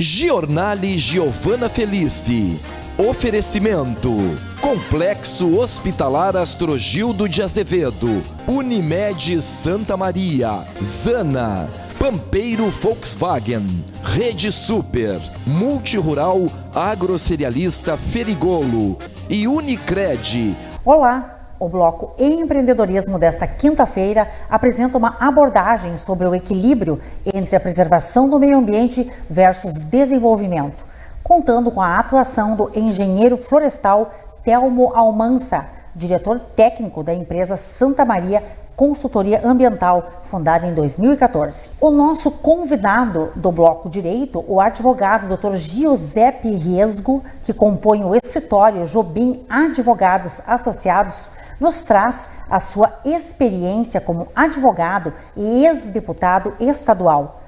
Giornale Giovana Felice. Oferecimento: Complexo Hospitalar Astrogildo de Azevedo, Unimed Santa Maria, Zana, Pampeiro Volkswagen, Rede Super, Multirural Agrocerealista Ferigolo e Unicred. Olá! O bloco Empreendedorismo desta quinta-feira apresenta uma abordagem sobre o equilíbrio entre a preservação do meio ambiente versus desenvolvimento, contando com a atuação do engenheiro florestal Telmo Almansa, diretor técnico da empresa Santa Maria Consultoria Ambiental, fundada em 2014. O nosso convidado do bloco direito, o advogado Dr. Giuseppe Riesgo, que compõe o escritório Jobim Advogados Associados, nos traz a sua experiência como advogado e ex-deputado estadual.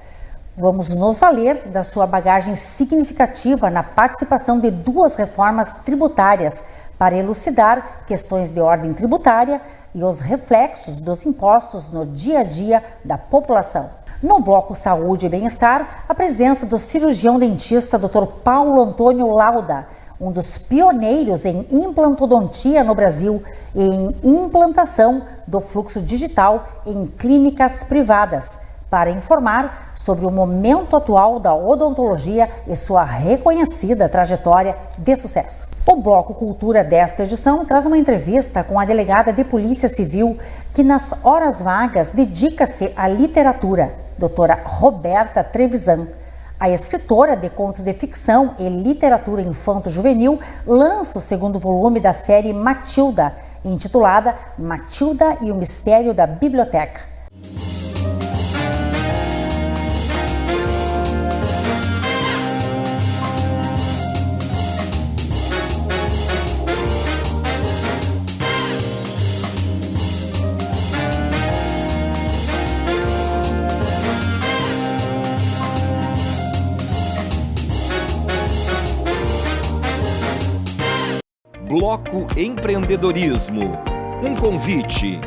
Vamos nos valer da sua bagagem significativa na participação de 2 reformas tributárias para elucidar questões de ordem tributária e os reflexos dos impostos no dia a dia da população. No bloco Saúde e Bem-Estar, a presença do cirurgião dentista Dr. Paulo Antônio Lauda, um dos pioneiros em implantodontia no Brasil e em implantação do fluxo digital em clínicas privadas, para informar sobre o momento atual da odontologia e sua reconhecida trajetória de sucesso. O Bloco Cultura desta edição traz uma entrevista com a delegada de Polícia Civil, que nas horas vagas dedica-se à literatura, doutora Roberta Trevisan. A escritora de contos de ficção e literatura infanto-juvenil lança o 2º volume da série Matilda, intitulada Matilda e o Mistério da Biblioteca. Bloco Empreendedorismo. Um convite.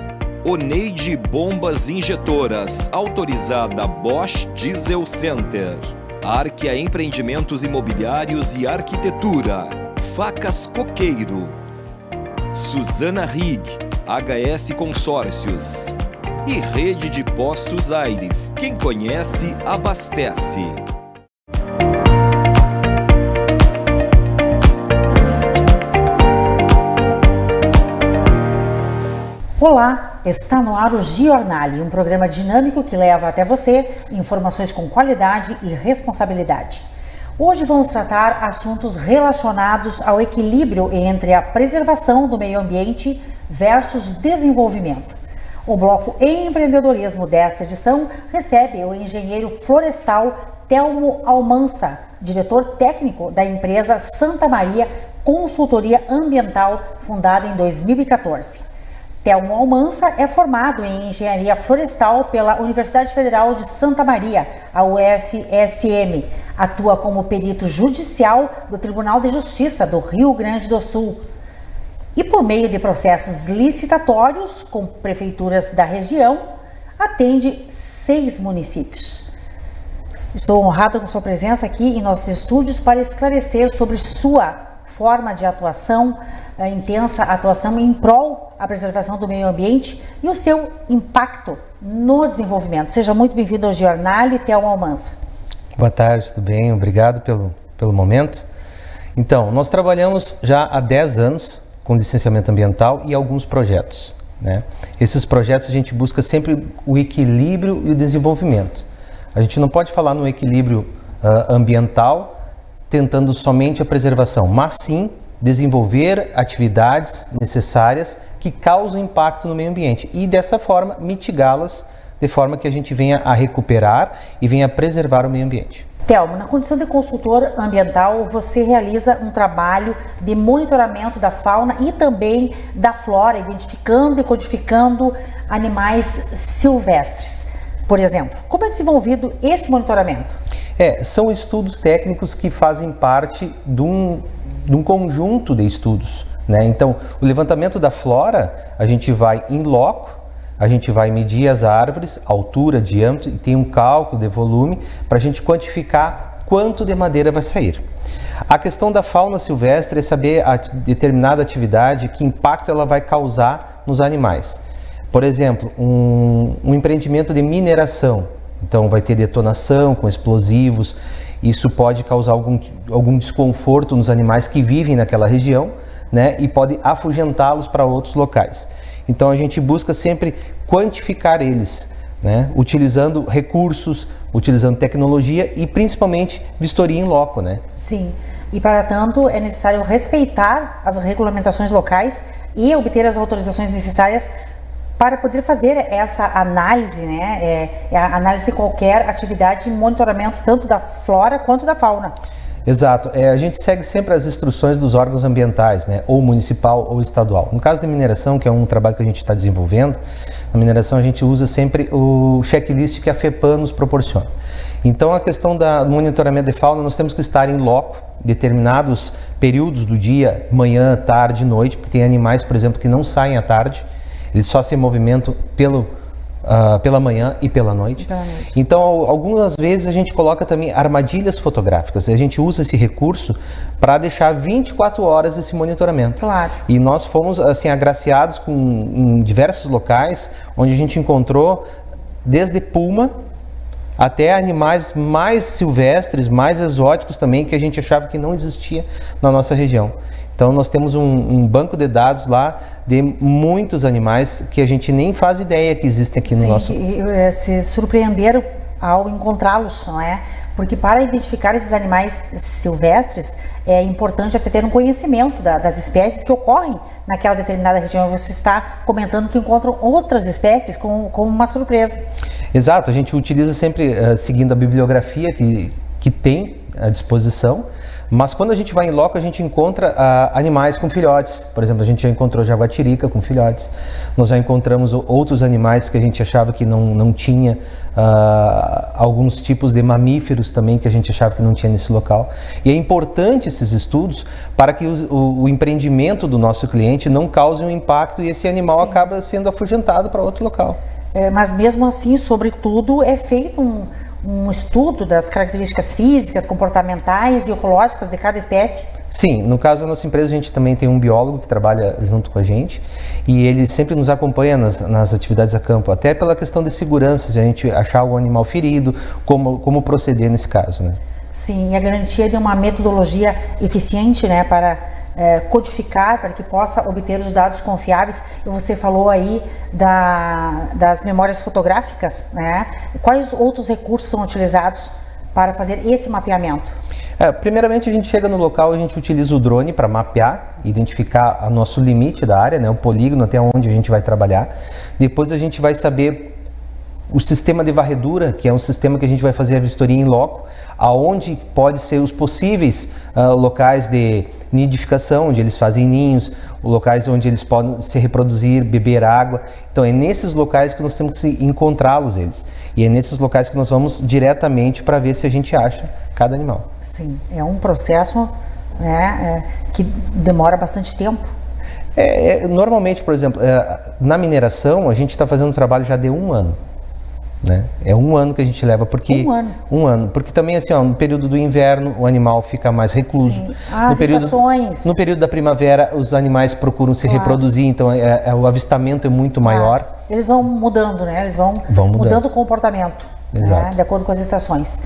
Oneide Bombas Injetoras, autorizada Bosch Diesel Center. Arquia Empreendimentos Imobiliários e Arquitetura. Facas Coqueiro. Suzana Rig, HS Consórcios. E Rede de Postos Aires. Quem conhece, abastece. Olá, está no ar o Giornale, um programa dinâmico que leva até você informações com qualidade e responsabilidade. Hoje vamos tratar assuntos relacionados ao equilíbrio entre a preservação do meio ambiente versus desenvolvimento. O bloco Empreendedorismo desta edição recebe o engenheiro florestal Telmo Almansa, diretor técnico da empresa Santa Maria Consultoria Ambiental, fundada em 2014. Telmo Almansa é formado em Engenharia Florestal pela Universidade Federal de Santa Maria, a UFSM. Atua como perito judicial do Tribunal de Justiça do Rio Grande do Sul. E por meio de processos licitatórios com prefeituras da região, atende 6 municípios. Estou honrado com sua presença aqui em nossos estúdios para esclarecer sobre sua forma de atuação, a intensa atuação em prol da preservação do meio ambiente e o seu impacto no desenvolvimento. Seja muito bem-vindo ao Giornale, Telmo Almansa. Boa tarde, tudo bem? Obrigado pelo momento. Então, nós trabalhamos já há 10 anos com licenciamento ambiental e alguns projetos, né? Esses projetos a gente busca sempre o equilíbrio e o desenvolvimento. A gente não pode falar no equilíbrio ambiental tentando somente a preservação, mas sim desenvolver atividades necessárias que causam impacto no meio ambiente e dessa forma mitigá-las de forma que a gente venha a recuperar e venha a preservar o meio ambiente. Telmo, na condição de consultor ambiental, você realiza um trabalho de monitoramento da fauna e também da flora, identificando e codificando animais silvestres. Por exemplo, como é desenvolvido esse monitoramento? São estudos técnicos que fazem parte de um conjunto de estudos, né? Então, o levantamento da flora, a gente vai em loco, a gente vai medir as árvores, altura, diâmetro, e tem um cálculo de volume para a gente quantificar quanto de madeira vai sair. A questão da fauna silvestre é saber a determinada atividade, que impacto ela vai causar nos animais. Por exemplo, um empreendimento de mineração, então vai ter detonação com explosivos, isso pode causar algum desconforto nos animais que vivem naquela região, né, e pode afugentá-los para outros locais. Então a gente busca sempre quantificar eles, né, utilizando recursos, utilizando tecnologia e principalmente vistoria em loco, né? Sim, e para tanto é necessário respeitar as regulamentações locais e obter as autorizações necessárias para poder fazer essa análise, né? A análise de qualquer atividade e monitoramento tanto da flora quanto da fauna. Exato, a gente segue sempre as instruções dos órgãos ambientais, né? Ou municipal ou estadual. No caso da mineração, que é um trabalho que a gente está desenvolvendo, na mineração a gente usa sempre o checklist que a FEPAM nos proporciona. Então a questão do monitoramento de fauna, nós temos que estar em loco, determinados períodos do dia, manhã, tarde, noite, porque tem animais, por exemplo, que não saem à tarde, eles só se movimentam pela manhã e pela noite. Então, algumas vezes a gente coloca também armadilhas fotográficas. A gente usa esse recurso para deixar 24 horas esse monitoramento. Claro. E nós fomos assim agraciados em diversos locais, onde a gente encontrou desde puma até animais mais silvestres, mais exóticos também, que a gente achava que não existia na nossa região. Então nós temos um banco de dados lá de muitos animais que a gente nem faz ideia que existem aqui no nosso... Sim, se surpreenderam ao encontrá-los, não é? Porque para identificar esses animais silvestres é importante até ter um conhecimento das espécies que ocorrem naquela determinada região. Você está comentando que encontram outras espécies como uma surpresa. Exato, a gente utiliza sempre seguindo a bibliografia que tem à disposição. Mas quando a gente vai em loco, a gente encontra animais com filhotes. Por exemplo, a gente já encontrou jaguatirica com filhotes. Nós já encontramos outros animais que a gente achava que não tinha. Alguns tipos de mamíferos também que a gente achava que não tinha nesse local. E é importante esses estudos para que o empreendimento do nosso cliente não cause um impacto e esse animal acaba sendo afugentado para outro local. Mas mesmo assim, sobretudo, é feito um estudo das características físicas, comportamentais e ecológicas de cada espécie? Sim, no caso da nossa empresa a gente também tem um biólogo que trabalha junto com a gente e ele sempre nos acompanha nas atividades a campo, até pela questão de segurança, se a gente achar algum animal ferido, como proceder nesse caso, né? Sim, e a garantia de uma metodologia eficiente, né, para codificar, para que possa obter os dados confiáveis. E você falou aí das memórias fotográficas, né? Quais outros recursos são utilizados para fazer esse mapeamento? Primeiramente a gente chega no local, a gente utiliza o drone para mapear, identificar o nosso limite da área, né, o polígono até onde a gente vai trabalhar. Depois a gente vai saber o sistema de varredura, que é um sistema que a gente vai fazer a vistoria em loco, aonde pode ser os possíveis locais de nidificação, onde eles fazem ninhos, locais onde eles podem se reproduzir, beber água. Então é nesses locais que nós temos que encontrá-los eles. E é nesses locais que nós vamos diretamente para ver se a gente acha cada animal. Sim, é um processo, né, que demora bastante tempo. Normalmente, por exemplo, na mineração a gente está fazendo um trabalho já de 1 ano. Né? É 1 ano que a gente leva, porque... 1 ano? 1 ano, porque também assim, no período do inverno o animal fica mais recluso. Sim. As estações. No período da primavera os animais procuram se reproduzir, então o avistamento é muito maior. Eles vão mudando, né? Eles vão mudando o comportamento, né? De acordo com as estações.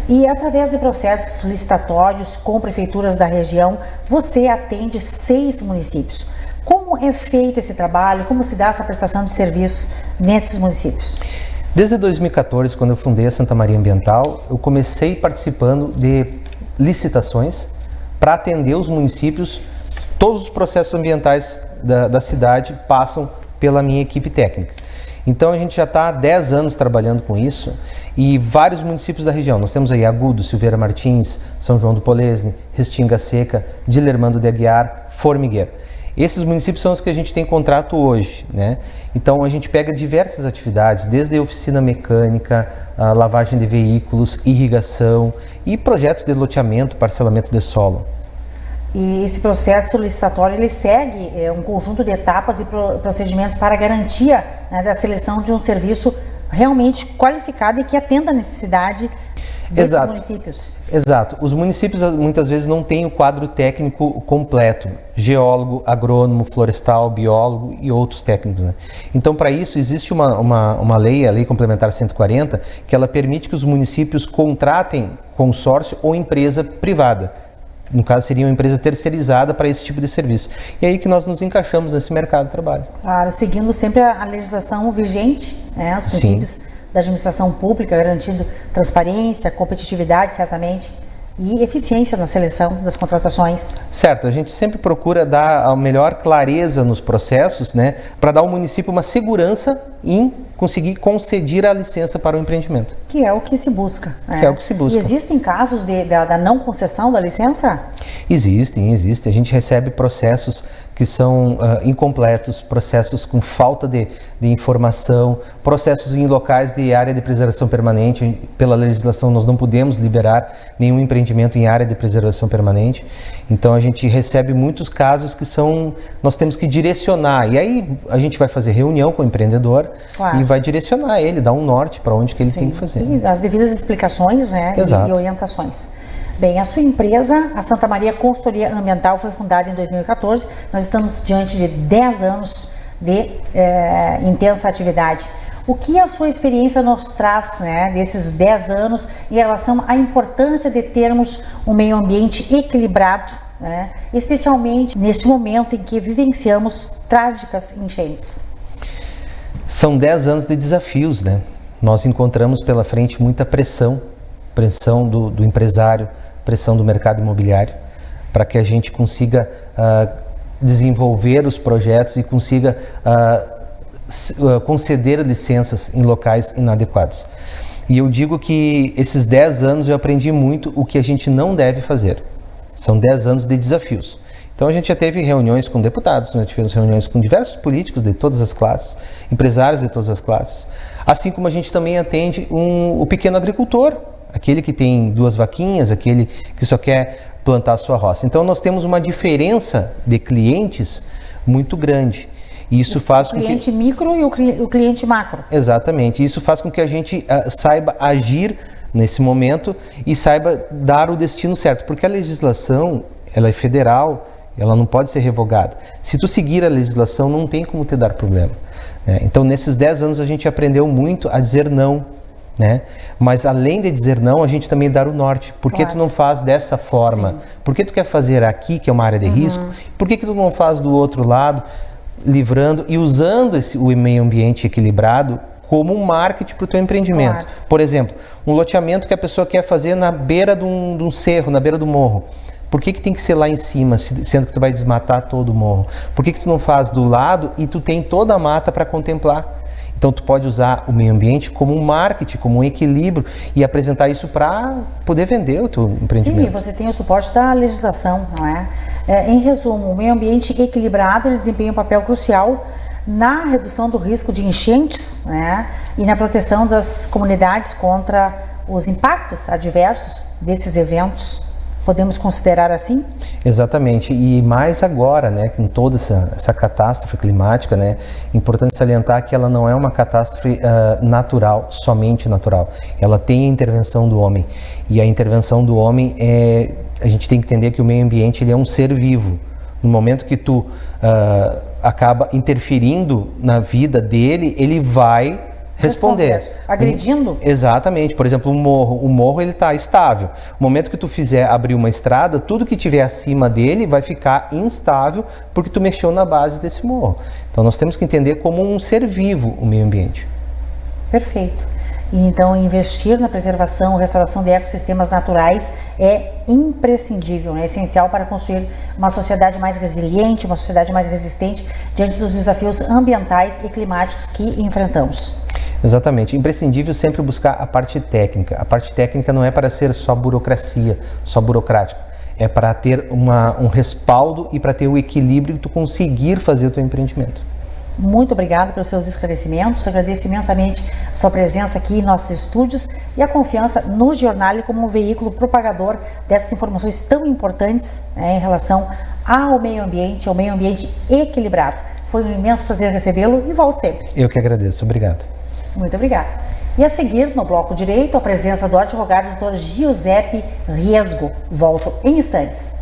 E através de processos licitatórios com prefeituras da região, você atende 6 municípios. Como é feito esse trabalho? Como se dá essa prestação de serviços nesses municípios? Desde 2014, quando eu fundei a Santa Maria Ambiental, eu comecei participando de licitações para atender os municípios. Todos os processos ambientais da cidade passam pela minha equipe técnica. Então a gente já está há 10 anos trabalhando com isso e vários municípios da região. Nós temos aí Agudo, Silveira Martins, São João do Polesne, Restinga Seca, Dilermando de Aguiar, Formigueiro. Esses municípios são os que a gente tem contrato hoje, né? Então a gente pega diversas atividades, desde a oficina mecânica, a lavagem de veículos, irrigação e projetos de loteamento, parcelamento de solo. E esse processo licitatório, ele segue um conjunto de etapas e procedimentos para a garantia, né, da seleção de um serviço realmente qualificado e que atenda a necessidade. desses Exato. municípios? Exato. Os municípios muitas vezes não têm o quadro técnico completo. Geólogo, agrônomo, florestal, biólogo e outros técnicos, né? Então, para isso, existe uma lei, a Lei Complementar 140, que ela permite que os municípios contratem consórcio ou empresa privada. No caso, seria uma empresa terceirizada para esse tipo de serviço. E é aí que nós nos encaixamos nesse mercado de trabalho. Claro, seguindo sempre a legislação vigente, né? Os princípios da administração pública, garantindo transparência, competitividade, certamente, e eficiência na seleção das contratações. Certo, a gente sempre procura dar a melhor clareza nos processos, né, para dar ao município uma segurança em conseguir conceder a licença para o empreendimento. Que é o que se busca. Né? Que é o que se busca. E existem casos da não concessão da licença? Existem. A gente recebe processos que são incompletos, processos com falta de informação, processos em locais de área de preservação permanente. Pela legislação, nós não podemos liberar nenhum empreendimento em área de preservação permanente. Então, a gente recebe muitos casos que nós temos que direcionar. E aí, a gente vai fazer reunião com o empreendedor, claro, e vai direcionar ele, dar um norte para onde que ele tem que fazer. E as devidas explicações, né, e orientações. Bem, a sua empresa, a Santa Maria Consultoria Ambiental, foi fundada em 2014. Nós estamos diante de 10 anos de intensa atividade. O que a sua experiência nos traz, né, desses 10 anos em relação à importância de termos um meio ambiente equilibrado, né, especialmente neste momento em que vivenciamos trágicas enchentes? São 10 anos de desafios, né? Nós encontramos pela frente muita pressão do empresário, pressão do mercado imobiliário, para que a gente consiga desenvolver os projetos e consiga conceder licenças em locais inadequados. E eu digo que esses 10 anos eu aprendi muito o que a gente não deve fazer. São 10 anos de desafios. Então a gente já teve reuniões com deputados, nós tivemos reuniões com diversos políticos de todas as classes, empresários de todas as classes, assim como a gente também atende o pequeno agricultor, aquele que tem 2 vaquinhas, aquele que só quer plantar a sua roça. Então nós temos uma diferença de clientes muito grande. E isso faz com que... O cliente micro e o cliente macro. Exatamente. Isso faz com que a gente saiba agir nesse momento e saiba dar o destino certo. Porque a legislação, ela é federal, ela não pode ser revogada. Se tu seguir a legislação, não tem como te dar problema. Né? Então, nesses 10 anos, a gente aprendeu muito a dizer não. Né? Mas além de dizer não, a gente também dá o norte. Por que tu não faz dessa forma? Sim. Por que tu quer fazer aqui, que é uma área de risco? Por que tu não faz do outro lado, livrando e usando o meio ambiente equilibrado como um marketing para o teu empreendimento? Claro. Por exemplo, um loteamento que a pessoa quer fazer na beira de um cerro, na beira do morro. Por que tem que ser lá em cima, sendo que tu vai desmatar todo o morro? Por que tu não faz do lado e tu tem toda a mata para contemplar? Então, tu pode usar o meio ambiente como um marketing, como um equilíbrio e apresentar isso para poder vender o teu empreendimento. Sim, você tem o suporte da legislação, não é? Em resumo, o meio ambiente equilibrado, ele desempenha um papel crucial na redução do risco de enchentes, né, e na proteção das comunidades contra os impactos adversos desses eventos. Podemos considerar assim? Exatamente, e mais agora, né, com toda essa catástrofe climática, né, importante salientar que ela não é uma catástrofe natural, somente natural. Ela tem a intervenção do homem, e a intervenção do homem a gente tem que entender que o meio ambiente ele é um ser vivo. No momento que tu acaba interferindo na vida dele, ele vai responder. Agredindo? Exatamente. Por exemplo, o morro ele está estável. No momento que tu fizer abrir uma estrada, tudo que tiver acima dele vai ficar instável porque tu mexeu na base desse morro. Então nós temos que entender como um ser vivo o meio ambiente. Perfeito. E então investir na preservação, restauração de ecossistemas naturais é imprescindível, é essencial para construir uma sociedade mais resiliente, uma sociedade mais resistente diante dos desafios ambientais e climáticos que enfrentamos. Exatamente. Imprescindível sempre buscar a parte técnica. A parte técnica não é para ser só burocracia, só burocrático. É para ter um respaldo e para ter o equilíbrio e tu conseguir fazer o teu empreendimento. Muito obrigada pelos seus esclarecimentos. Agradeço imensamente a sua presença aqui em nossos estúdios e a confiança no Jornal como um veículo propagador dessas informações tão importantes, né, em relação ao meio ambiente equilibrado. Foi um imenso prazer recebê-lo e volte sempre. Eu que agradeço. Obrigado. Muito obrigada. E a seguir, no bloco direito, a presença do advogado Dr. Giuseppe Riesgo. Volto em instantes.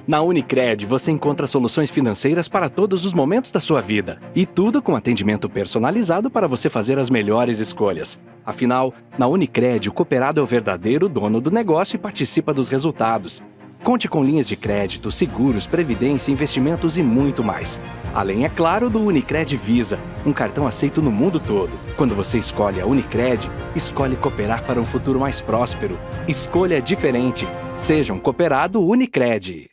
Na Unicred, você encontra soluções financeiras para todos os momentos da sua vida. E tudo com atendimento personalizado para você fazer as melhores escolhas. Afinal, na Unicred, o cooperado é o verdadeiro dono do negócio e participa dos resultados. Conte com linhas de crédito, seguros, previdência, investimentos e muito mais. Além, é claro, do Unicred Visa, um cartão aceito no mundo todo. Quando você escolhe a Unicred, escolhe cooperar para um futuro mais próspero. Escolha diferente. Seja um cooperado Unicred.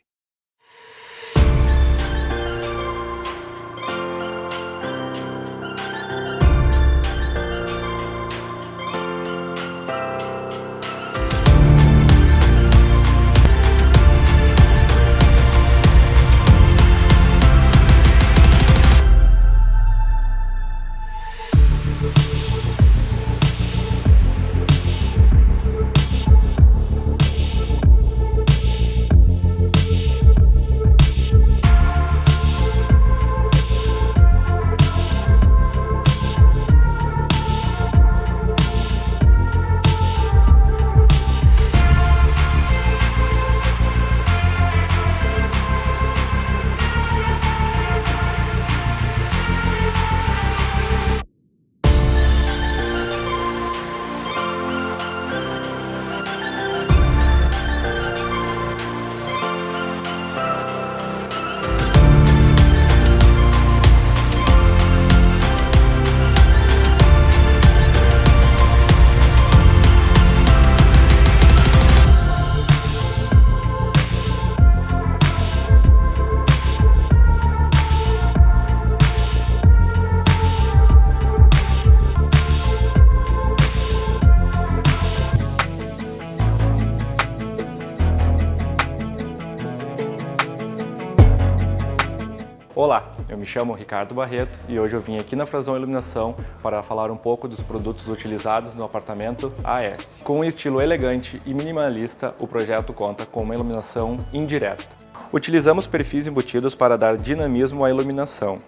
Olá, eu me chamo Ricardo Barreto e hoje eu vim aqui na Frazon Iluminação para falar um pouco dos produtos utilizados no apartamento AS. Com um estilo elegante e minimalista, o projeto conta com uma iluminação indireta. Utilizamos perfis embutidos para dar dinamismo à iluminação.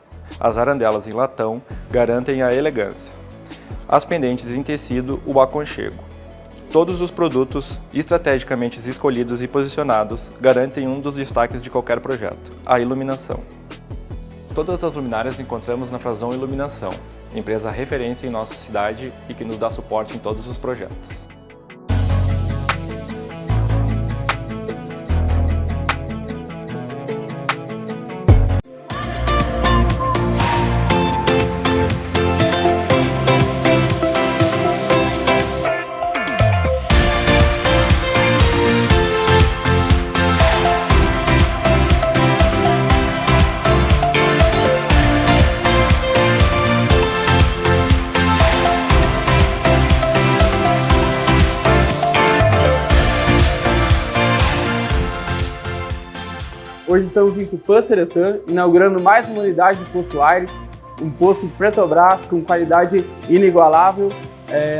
As arandelas em latão garantem a elegância. As pendentes em tecido, o aconchego. Todos os produtos estrategicamente escolhidos e posicionados garantem um dos destaques de qualquer projeto, a iluminação. Todas as luminárias encontramos na Frazon Iluminação, empresa referência em nossa cidade e que nos dá suporte em todos os projetos. Hoje estamos em Tupã, Seretã, inaugurando mais uma unidade de posto Aires, um posto Petrobras com qualidade inigualável.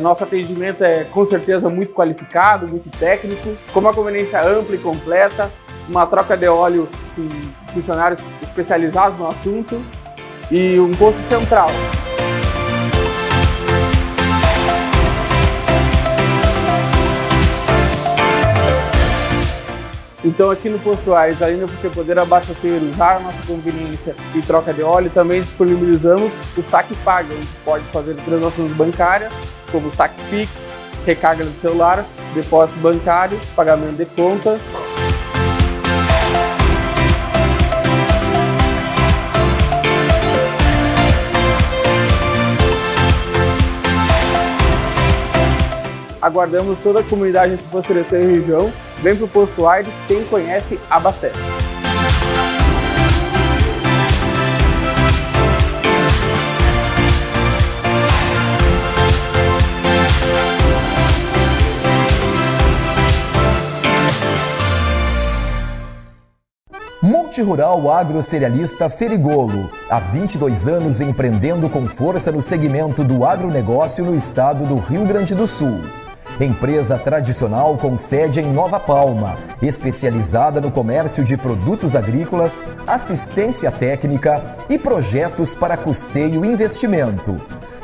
Nosso atendimento é com certeza muito qualificado, muito técnico, com uma conveniência ampla e completa, uma troca de óleo com funcionários especializados no assunto e um posto central. Então aqui no Posto Aires, além de você poder abastecer, usar a nossa conveniência e troca de óleo, também disponibilizamos o Saque Paga, onde pode fazer transações bancárias, como Saque Pix, recarga de celular, depósito bancário, pagamento de contas. Aguardamos toda a comunidade de Tupã, Seretã e região. Vem para o Posto Aires, quem conhece, abastece. Multirural Agrocerealista Ferigolo, há 22 anos empreendendo com força no segmento do agronegócio no estado do Rio Grande do Sul. Empresa tradicional com sede em Nova Palma, especializada no comércio de produtos agrícolas, assistência técnica e projetos para custeio e investimento.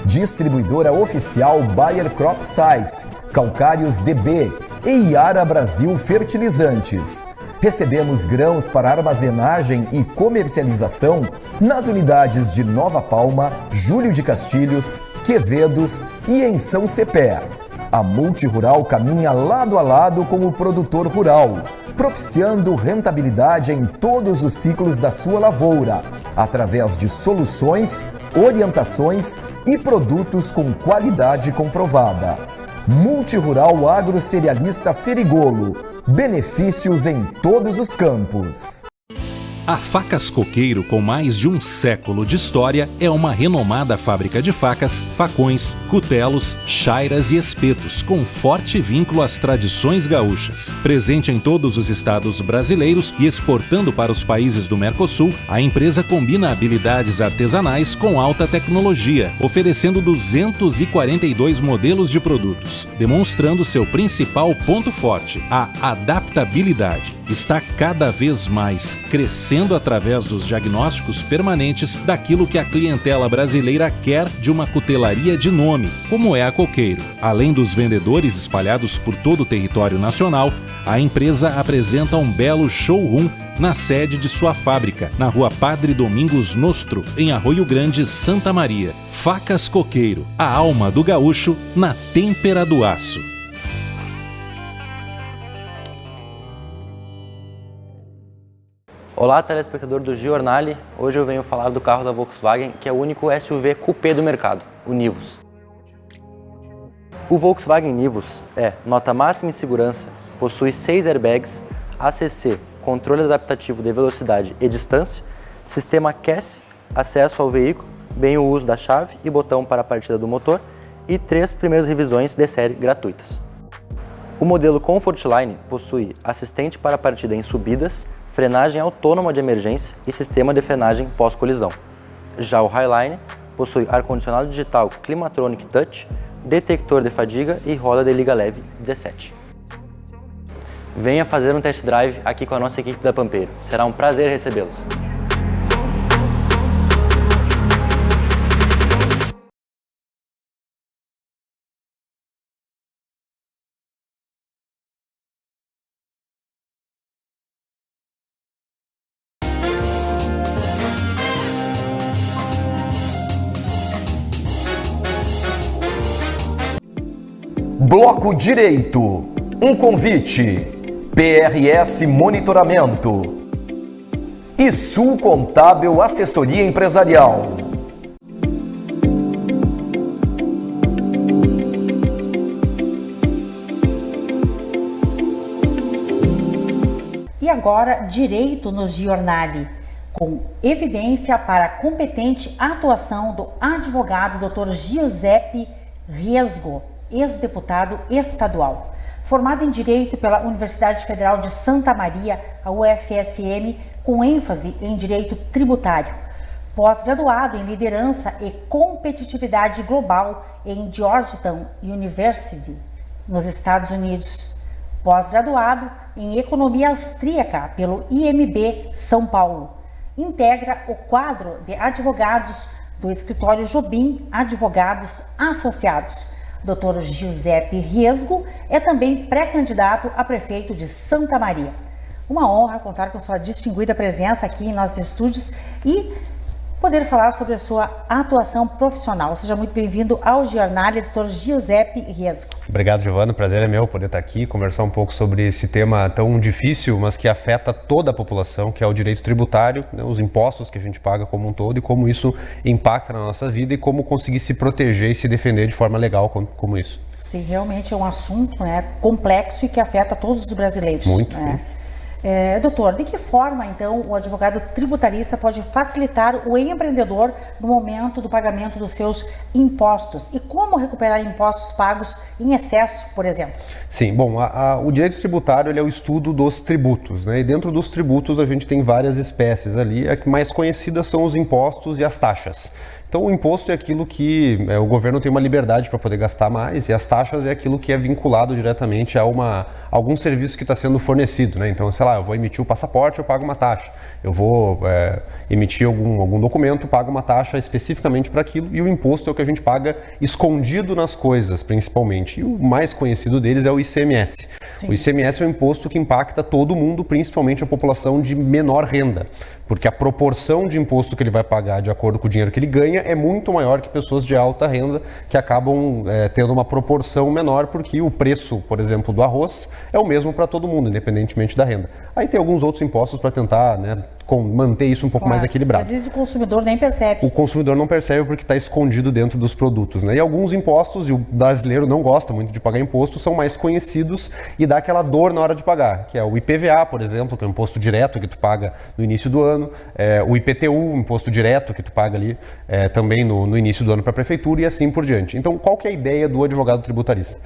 Distribuidora oficial Bayer Crop Science, Calcários DB e Iara Brasil Fertilizantes. Recebemos grãos para armazenagem e comercialização nas unidades de Nova Palma, Júlio de Castilhos, Quevedos e em São Cepé. A Multirural caminha lado a lado com o produtor rural, propiciando rentabilidade em todos os ciclos da sua lavoura, através de soluções, orientações e produtos com qualidade comprovada. Multirural Agrocerealista Ferigolo. Benefícios em todos os campos. A Facas Coqueiro, com mais de um século de história, é uma renomada fábrica de facas, facões, cutelos, chairas e espetos, com forte vínculo às tradições gaúchas. Presente em todos os estados brasileiros e exportando para os países do Mercosul, a empresa combina habilidades artesanais com alta tecnologia, oferecendo 242 modelos de produtos, demonstrando seu principal ponto forte, a adaptabilidade. Está cada vez mais crescendo através dos diagnósticos permanentes daquilo que a clientela brasileira quer de uma cutelaria de nome, como é a Coqueiro. Além dos vendedores espalhados por todo o território nacional, a empresa apresenta um belo showroom na sede de sua fábrica, na Rua Padre Domingos Nostro, em Arroio Grande, Santa Maria. Facas Coqueiro, a alma do gaúcho na têmpera do aço. Olá, telespectador do Giornale. Hoje eu venho falar do carro da Volkswagen, que é o único SUV coupé do mercado, o Nivus. O Volkswagen Nivus é nota máxima em segurança, possui 6 airbags, ACC, controle adaptativo de velocidade e distância, sistema QES, acesso ao veículo, bem o uso da chave e botão para a partida do motor e 3 primeiras revisões de série gratuitas. O modelo Comfortline possui assistente para partida em subidas, frenagem autônoma de emergência e sistema de frenagem pós-colisão. Já o Highline possui ar-condicionado digital Climatronic Touch, detector de fadiga e roda de liga leve 17. Venha fazer um test drive aqui com a nossa equipe da Pampeiro. Será um prazer recebê-los. Bloco Direito. Um convite. PRS Monitoramento. E Sul Contábil Assessoria Empresarial. E agora, Direito no Giornale, com evidência para a competente atuação do advogado Dr. Giuseppe Riesgo, ex-deputado estadual. Formado em Direito pela Universidade Federal de Santa Maria, a UFSM, com ênfase em Direito Tributário. Pós-graduado em Liderança e Competitividade Global em Georgetown University, nos Estados Unidos. Pós-graduado em Economia Austríaca pelo IMB São Paulo. Integra o quadro de advogados do escritório Jobim Advogados Associados. Dr. Giuseppe Riesgo é também pré-candidato a prefeito de Santa Maria. Uma honra contar com sua distinguida presença aqui em nossos estúdios e poder falar sobre a sua atuação profissional. Seja muito bem-vindo ao Giornale, Dr. Giuseppe Riesgo. Obrigado, Giovana. O prazer é meu poder estar aqui e conversar um pouco sobre esse tema tão difícil, mas que afeta toda a população, que é o direito tributário, né, os impostos que a gente paga como um todo e como isso impacta na nossa vida e como conseguir se proteger e se defender de forma legal como isso. Sim, realmente é um assunto, né, complexo e que afeta todos os brasileiros. Muito. Né? Doutor, de que forma, então, o advogado tributarista pode facilitar o empreendedor no momento do pagamento dos seus impostos? E como recuperar impostos pagos em excesso, por exemplo? Sim, bom, o direito tributário ele é o estudo dos tributos, né? E dentro dos tributos a gente tem várias espécies ali. As mais conhecidas são os impostos e as taxas. Então, Então o imposto é aquilo que o governo tem uma liberdade para poder gastar mais, e as taxas é aquilo que é vinculado diretamente a algum serviço que está sendo fornecido, né? Então, sei lá, eu vou emitir o passaporte, eu pago uma taxa. Eu vou emitir algum documento, pago uma taxa especificamente para aquilo, e o imposto é o que a gente paga escondido nas coisas, principalmente. E o mais conhecido deles é o ICMS. Sim. O ICMS é um imposto que impacta todo mundo, principalmente a população de menor renda, porque a proporção de imposto que ele vai pagar de acordo com o dinheiro que ele ganha é muito maior que pessoas de alta renda, que acabam tendo uma proporção menor, porque o preço, por exemplo, do arroz é o mesmo para todo mundo, independentemente da renda. Aí tem alguns outros impostos para tentar, né, manter isso um pouco mais equilibrado. Às vezes o consumidor nem percebe. O consumidor não percebe porque está escondido dentro dos produtos, né? E alguns impostos, e o brasileiro não gosta muito de pagar imposto, são mais conhecidos e dá aquela dor na hora de pagar, que é o IPVA, por exemplo, que é um imposto direto que tu paga no início do ano, o IPTU, um imposto direto que tu paga ali também no início do ano para a prefeitura, e assim por diante. Então, qual que é a ideia do advogado tributarista?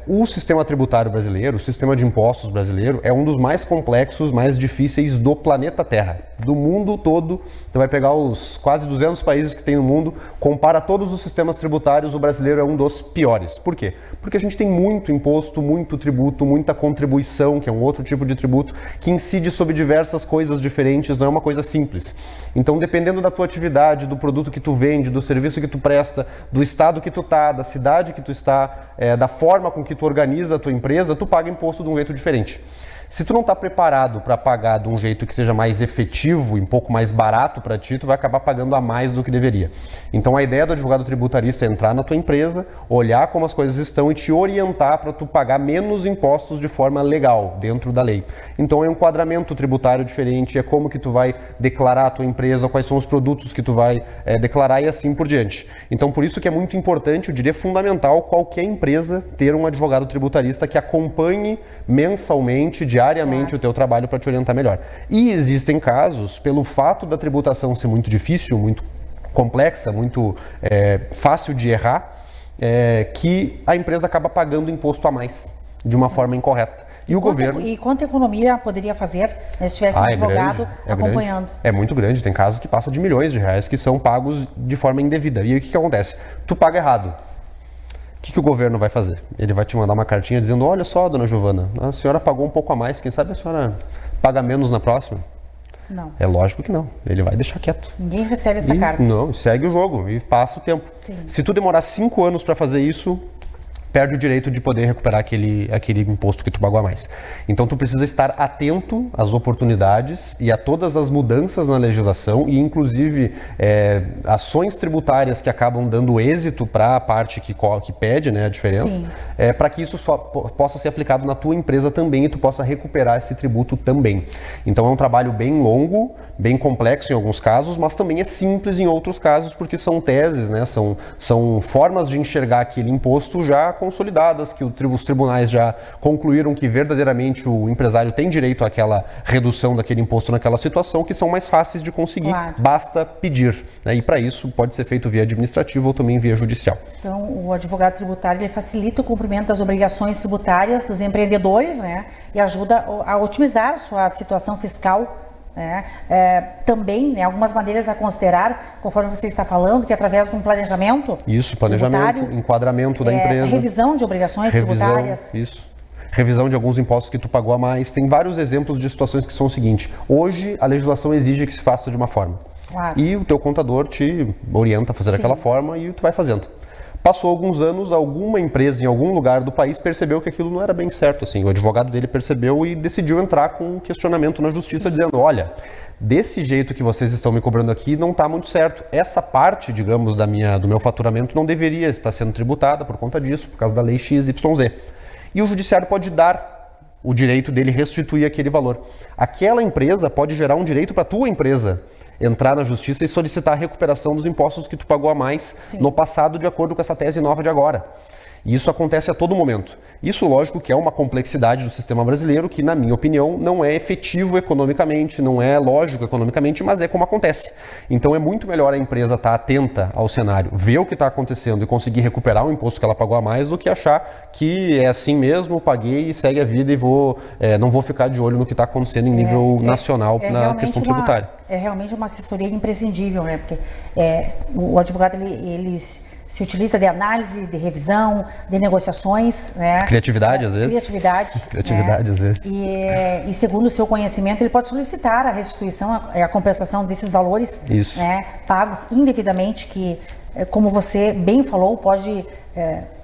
O sistema tributário brasileiro, o sistema de impostos brasileiro, é um dos mais complexos, mais difíceis do planeta Terra, do mundo todo. Tu vai pegar os quase 200 países que tem no mundo, compara todos os sistemas tributários, o brasileiro é um dos piores. Por quê? Porque a gente tem muito imposto, muito tributo, muita contribuição, que é um outro tipo de tributo, que incide sobre diversas coisas diferentes, não é uma coisa simples. Então, dependendo da tua atividade, do produto que tu vende, do serviço que tu presta, do estado que tu tá, da cidade que tu está, da forma com que tu organiza a tua empresa, tu paga imposto de um jeito diferente. Se tu não está preparado para pagar de um jeito que seja mais efetivo e um pouco mais barato para ti, tu vai acabar pagando a mais do que deveria. Então a ideia do advogado tributarista é entrar na tua empresa, olhar como as coisas estão e te orientar para tu pagar menos impostos de forma legal, dentro da lei. Então é um enquadramento tributário diferente, é como que tu vai declarar a tua empresa, quais são os produtos que tu vai declarar e assim por diante. Então por isso que é muito importante, eu diria fundamental, qualquer empresa ter um advogado tributarista que acompanhe mensalmente, diariamente, o teu trabalho para te orientar melhor. E existem casos, pelo fato da tributação ser muito difícil, muito complexa, muito fácil de errar, que a empresa acaba pagando imposto a mais, de uma forma incorreta. E o governo... E quanta economia poderia fazer se tivesse um advogado acompanhando? É muito grande, tem casos que passam de milhões de reais que são pagos de forma indevida. E aí o que acontece? Tu paga errado. O que o governo vai fazer? Ele vai te mandar uma cartinha dizendo: olha só, dona Giovana, a senhora pagou um pouco a mais, quem sabe a senhora paga menos na próxima? Não. É lógico que não, ele vai deixar quieto. Ninguém recebe essa carta. Não, segue o jogo e passa o tempo. Sim. Se tu demorar 5 anos para fazer isso, perde o direito de poder recuperar aquele imposto que tu pagou a mais. Então tu precisa estar atento às oportunidades e a todas as mudanças na legislação e inclusive ações tributárias que acabam dando êxito para a parte que pede, né, a diferença, para que isso possa ser aplicado na tua empresa também e tu possa recuperar esse tributo também. Então é um trabalho bem longo, bem complexo em alguns casos, mas também é simples em outros casos, porque são teses, né, são formas de enxergar aquele imposto já consolidadas, que os tribunais já concluíram que verdadeiramente o empresário tem direito àquela redução daquele imposto naquela situação, que são mais fáceis de conseguir, basta pedir, né? E para isso pode ser feito via administrativa ou também via judicial. Então o advogado tributário ele facilita o cumprimento das obrigações tributárias dos empreendedores, né? E ajuda a otimizar sua situação fiscal. Também, né, algumas maneiras a considerar, conforme você está falando, que através de um planejamento planejamento, enquadramento da empresa, revisão de obrigações tributárias. Revisão de alguns impostos que tu pagou a mais. Tem vários exemplos de situações que são o seguinte: hoje a legislação exige que se faça de uma forma, e o teu contador te orienta a fazer daquela forma e tu vai fazendo. Passou alguns anos, alguma empresa em algum lugar do país percebeu que aquilo não era bem certo, assim. O advogado dele percebeu e decidiu entrar com um questionamento na justiça dizendo: olha, desse jeito que vocês estão me cobrando aqui não está muito certo. Essa parte, digamos, do meu faturamento não deveria estar sendo tributada por conta disso, por causa da lei XYZ. E o judiciário pode dar o direito dele restituir aquele valor. Aquela empresa pode gerar um direito para a tua empresa entrar na justiça e solicitar a recuperação dos impostos que tu pagou a mais no passado, de acordo com essa tese nova de agora. E isso acontece a todo momento. Isso, lógico, que é uma complexidade do sistema brasileiro que, na minha opinião, não é efetivo economicamente, não é lógico economicamente, mas é como acontece. Então é muito melhor a empresa estar atenta ao cenário, ver o que está acontecendo e conseguir recuperar o imposto que ela pagou a mais do que achar que é assim mesmo, paguei e segue a vida e não vou ficar de olho no que está acontecendo em nível nacional na questão tributária. É realmente uma assessoria imprescindível, né? Porque o advogado ele se utiliza de análise, de revisão, de negociações, né? Criatividade, às vezes. Criatividade, às vezes. E segundo o seu conhecimento, ele pode solicitar a restituição, a compensação desses valores, né, pagos indevidamente, que, como você bem falou, pode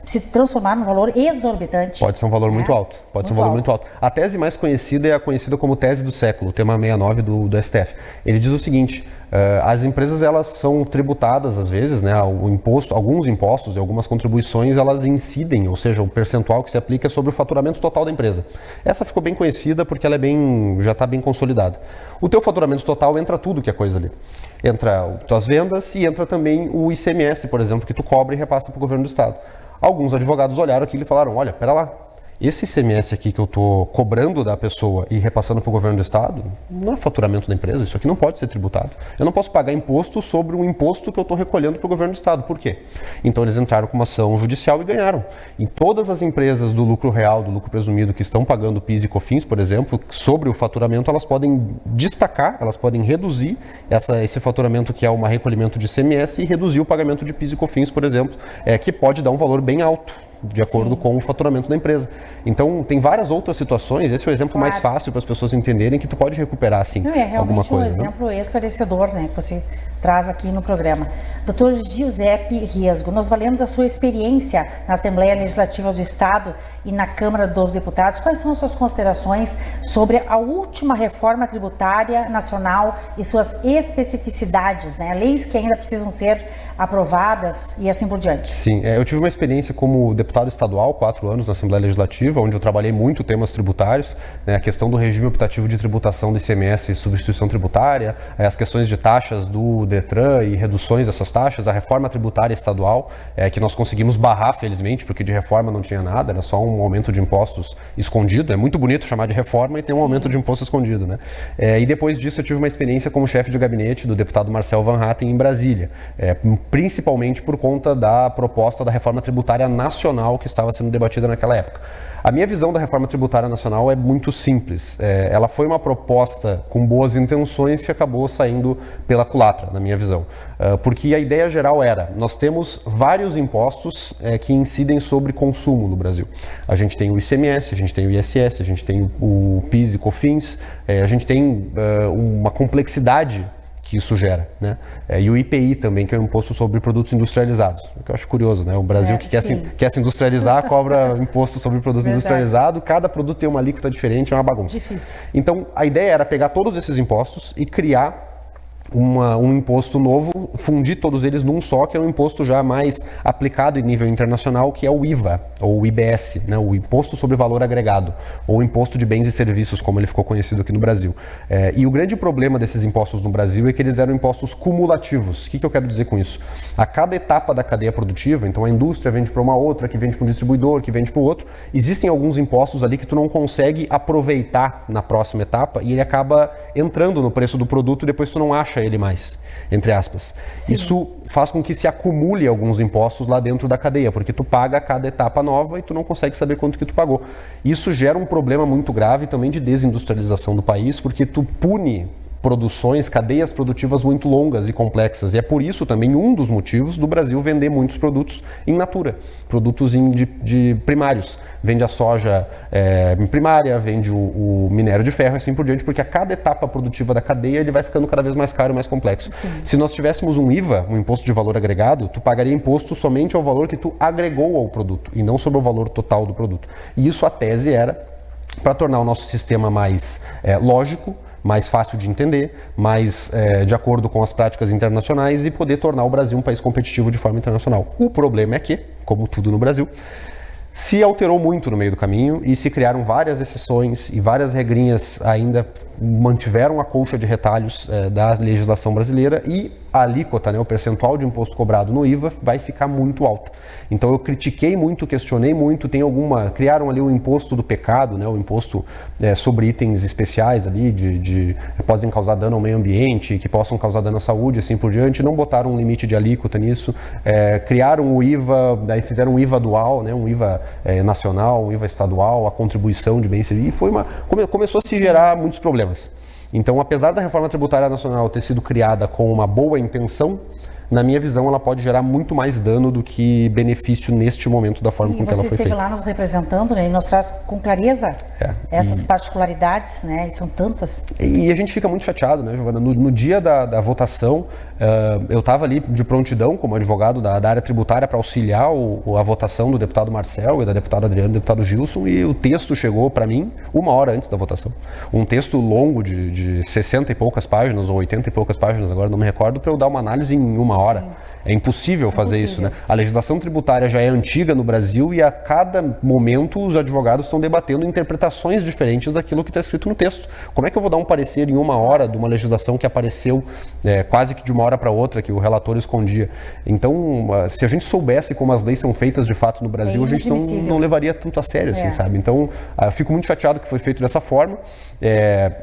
se transformar num valor exorbitante. Pode ser um valor muito alto. Pode ser um valor muito alto. A tese mais conhecida é a conhecida como tese do século, tema 69 do STF. Ele diz o seguinte: as empresas, elas são tributadas às vezes, né, alguns impostos e algumas contribuições, elas incidem, ou seja, o percentual que se aplica é sobre o faturamento total da empresa. Essa ficou bem conhecida porque ela já está bem consolidada. O teu faturamento total entra tudo que é coisa ali. Entra as tuas vendas e entra também o ICMS, por exemplo, que tu cobra e repassa para o governo do estado. Alguns advogados olharam aquilo e falaram: olha, pera lá, esse ICMS aqui que eu estou cobrando da pessoa e repassando para o governo do estado, não é faturamento da empresa, isso aqui não pode ser tributado. Eu não posso pagar imposto sobre um imposto que eu estou recolhendo para o governo do estado. Por quê? Então eles entraram com uma ação judicial e ganharam. Em todas as empresas do lucro real, do lucro presumido, que estão pagando PIS e COFINS, por exemplo, sobre o faturamento, elas podem destacar, elas podem reduzir esse faturamento que é um recolhimento de ICMS e reduzir o pagamento de PIS e COFINS, por exemplo, que pode dar um valor bem alto, de acordo com o faturamento da empresa. Então, tem várias outras situações, esse é o exemplo mais fácil para as pessoas entenderem que tu pode recuperar, assim, alguma coisa. É realmente um exemplo esclarecedor, né, que você traz aqui no programa. Dr. Giuseppe Riesgo, nos valendo da sua experiência na Assembleia Legislativa do Estado e na Câmara dos Deputados, quais são as suas considerações sobre a última reforma tributária nacional e suas especificidades, né, leis que ainda precisam ser aprovadas e assim por diante? Sim, eu tive uma experiência como deputado estadual, 4 anos na Assembleia Legislativa, onde eu trabalhei muito temas tributários, né, a questão do regime optativo de tributação do ICMS e substituição tributária, as questões de taxas do DETRAN e reduções dessas taxas, a reforma tributária estadual, que nós conseguimos barrar, felizmente, porque de reforma não tinha nada, era só um aumento de impostos escondido. É muito bonito chamar de reforma e ter um aumento de imposto escondido, né? E depois disso eu tive uma experiência como chefe de gabinete do deputado Marcel Van Hatten em Brasília, principalmente por conta da proposta da reforma tributária nacional que estava sendo debatida naquela época. A minha visão da reforma tributária nacional é muito simples. Ela foi uma proposta com boas intenções que acabou saindo pela culatra, na minha visão. Porque a ideia geral era, nós temos vários impostos que incidem sobre consumo no Brasil. A gente tem o ICMS, a gente tem o ISS, a gente tem o PIS e COFINS, a gente tem uma complexidade que isso gera, né? E o IPI também, que é o Imposto sobre Produtos Industrializados, o que eu acho curioso, né? O Brasil que quer se industrializar cobra imposto sobre produto industrializado, cada produto tem uma alíquota diferente, é uma bagunça. Difícil. Então, a ideia era pegar todos esses impostos e criar um imposto novo, fundir todos eles num só, que é um imposto já mais aplicado em nível internacional, que é o IVA, ou o IBS, né, o Imposto sobre Valor Agregado, ou Imposto de Bens e Serviços, como ele ficou conhecido aqui no Brasil. E o grande problema desses impostos no Brasil é que eles eram impostos cumulativos. O que eu quero dizer com isso? A cada etapa da cadeia produtiva, então a indústria vende para uma outra, que vende para um distribuidor, que vende para o outro, existem alguns impostos ali que tu não consegue aproveitar na próxima etapa e ele acaba entrando no preço do produto e depois tu não acha ele mais, entre aspas. Sim. Isso faz com que se acumule alguns impostos lá dentro da cadeia, porque tu paga cada etapa nova e tu não consegue saber quanto que tu pagou. Isso gera um problema muito grave também de desindustrialização do país, porque tu pune produções, cadeias produtivas muito longas e complexas. E é por isso também um dos motivos do Brasil vender muitos produtos in natura, produtos de primários. Vende a soja em primária, vende o minério de ferro e assim por diante, porque a cada etapa produtiva da cadeia ele vai ficando cada vez mais caro e mais complexo. Sim. Se nós tivéssemos um IVA, um imposto de valor agregado, tu pagaria imposto somente ao valor que tu agregou ao produto e não sobre o valor total do produto. E isso a tese era para tornar o nosso sistema mais lógico, mais fácil de entender, mais de acordo com as práticas internacionais e poder tornar o Brasil um país competitivo de forma internacional. O problema é que, como tudo no Brasil, se alterou muito no meio do caminho e se criaram várias exceções e várias regrinhas ainda mantiveram a colcha de retalhos da legislação brasileira e a alíquota, né, o percentual de imposto cobrado no IVA vai ficar muito alto. Então eu critiquei muito, questionei muito, criaram ali o imposto do pecado, né, o imposto sobre itens especiais ali, que podem causar dano ao meio ambiente, que possam causar dano à saúde, assim por diante, não botaram um limite de alíquota nisso, criaram o IVA, daí fizeram um IVA dual, né, um IVA nacional, um IVA estadual, a contribuição de bens e começou a se gerar muitos problemas. Então, apesar da reforma tributária nacional ter sido criada com uma boa intenção, na minha visão, ela pode gerar muito mais dano do que benefício neste momento da forma como ela foi feita. Você esteve lá nos representando, né, e nos traz com clareza essas particularidades, né, e são tantas. E a gente fica muito chateado, né, Giovana? No dia da votação, eu estava ali de prontidão como advogado da área tributária para auxiliar a votação do deputado Marcel e da deputada Adriana e do deputado Gilson, e o texto chegou para mim 1 hora antes da votação. Um texto longo de 60 e poucas páginas, ou 80 e poucas páginas, agora não me recordo, para eu dar uma análise em 1 hora. Sim. É impossível fazer isso, né? A legislação tributária já é antiga no Brasil e a cada momento os advogados estão debatendo interpretações diferentes daquilo que está escrito no texto. Como é que eu vou dar um parecer em 1 hora de uma legislação que apareceu quase que de uma hora para outra, que o relator escondia? Então, se a gente soubesse como as leis são feitas de fato no Brasil, a gente não levaria tanto a sério, assim, sabe? Então, fico muito chateado que foi feito dessa forma.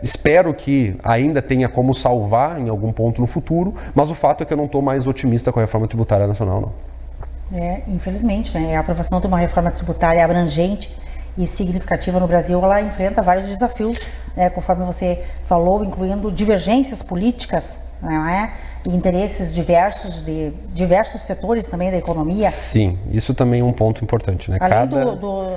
Espero que ainda tenha como salvar em algum ponto no futuro, mas o fato é que eu não estou mais otimista com a reforma tributária nacional, não. Infelizmente, né? A aprovação de uma reforma tributária abrangente e significativa no Brasil, ela enfrenta vários desafios, né, conforme você falou, incluindo divergências políticas, né, e interesses diversos de diversos setores também da economia. Sim, isso também é um ponto importante, né? Além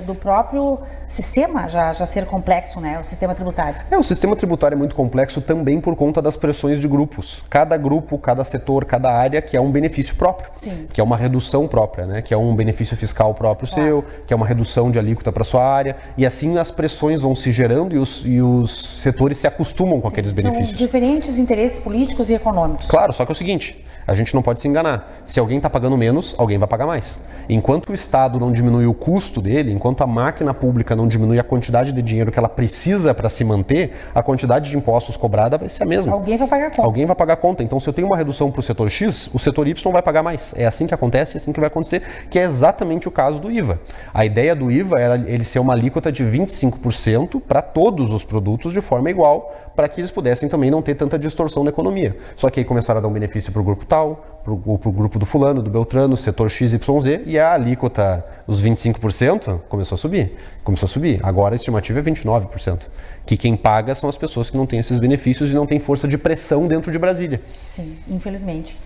do próprio sistema já ser complexo, né? O sistema tributário. O sistema tributário é muito complexo também por conta das pressões de grupos. Cada grupo, cada setor, cada área quer um benefício próprio. Sim. Que é uma redução própria, né? Que é um benefício fiscal próprio seu, que é uma redução de alíquota para sua área. E assim as pressões vão se gerando e os setores se acostumam com aqueles benefícios. São diferentes interesses políticos e econômicos. Claro, só que é o seguinte, a gente não pode se enganar. Se alguém está pagando menos, alguém vai pagar mais. Enquanto o Estado não diminui o custo dele, enquanto a máquina pública não diminui a quantidade de dinheiro que ela precisa para se manter, a quantidade de impostos cobrada vai ser a mesma. Alguém vai pagar a conta. Alguém vai pagar a conta. Então, se eu tenho uma redução para o setor X, o setor Y vai pagar mais. É assim que acontece, é assim que vai acontecer, que é exatamente o caso do IVA. A ideia do IVA era ele ser uma alíquota de 25% para todos os produtos de forma igual, para que eles pudessem também não ter tanta distorção na economia. Só que aí começaram a dar um benefício para o grupo tal, para o grupo do fulano, do Beltrano, setor XYZ, e a alíquota, os 25%, começou a subir. Agora a estimativa é 29%. Que quem paga são as pessoas que não têm esses benefícios e não têm força de pressão dentro de Brasília. Sim, infelizmente.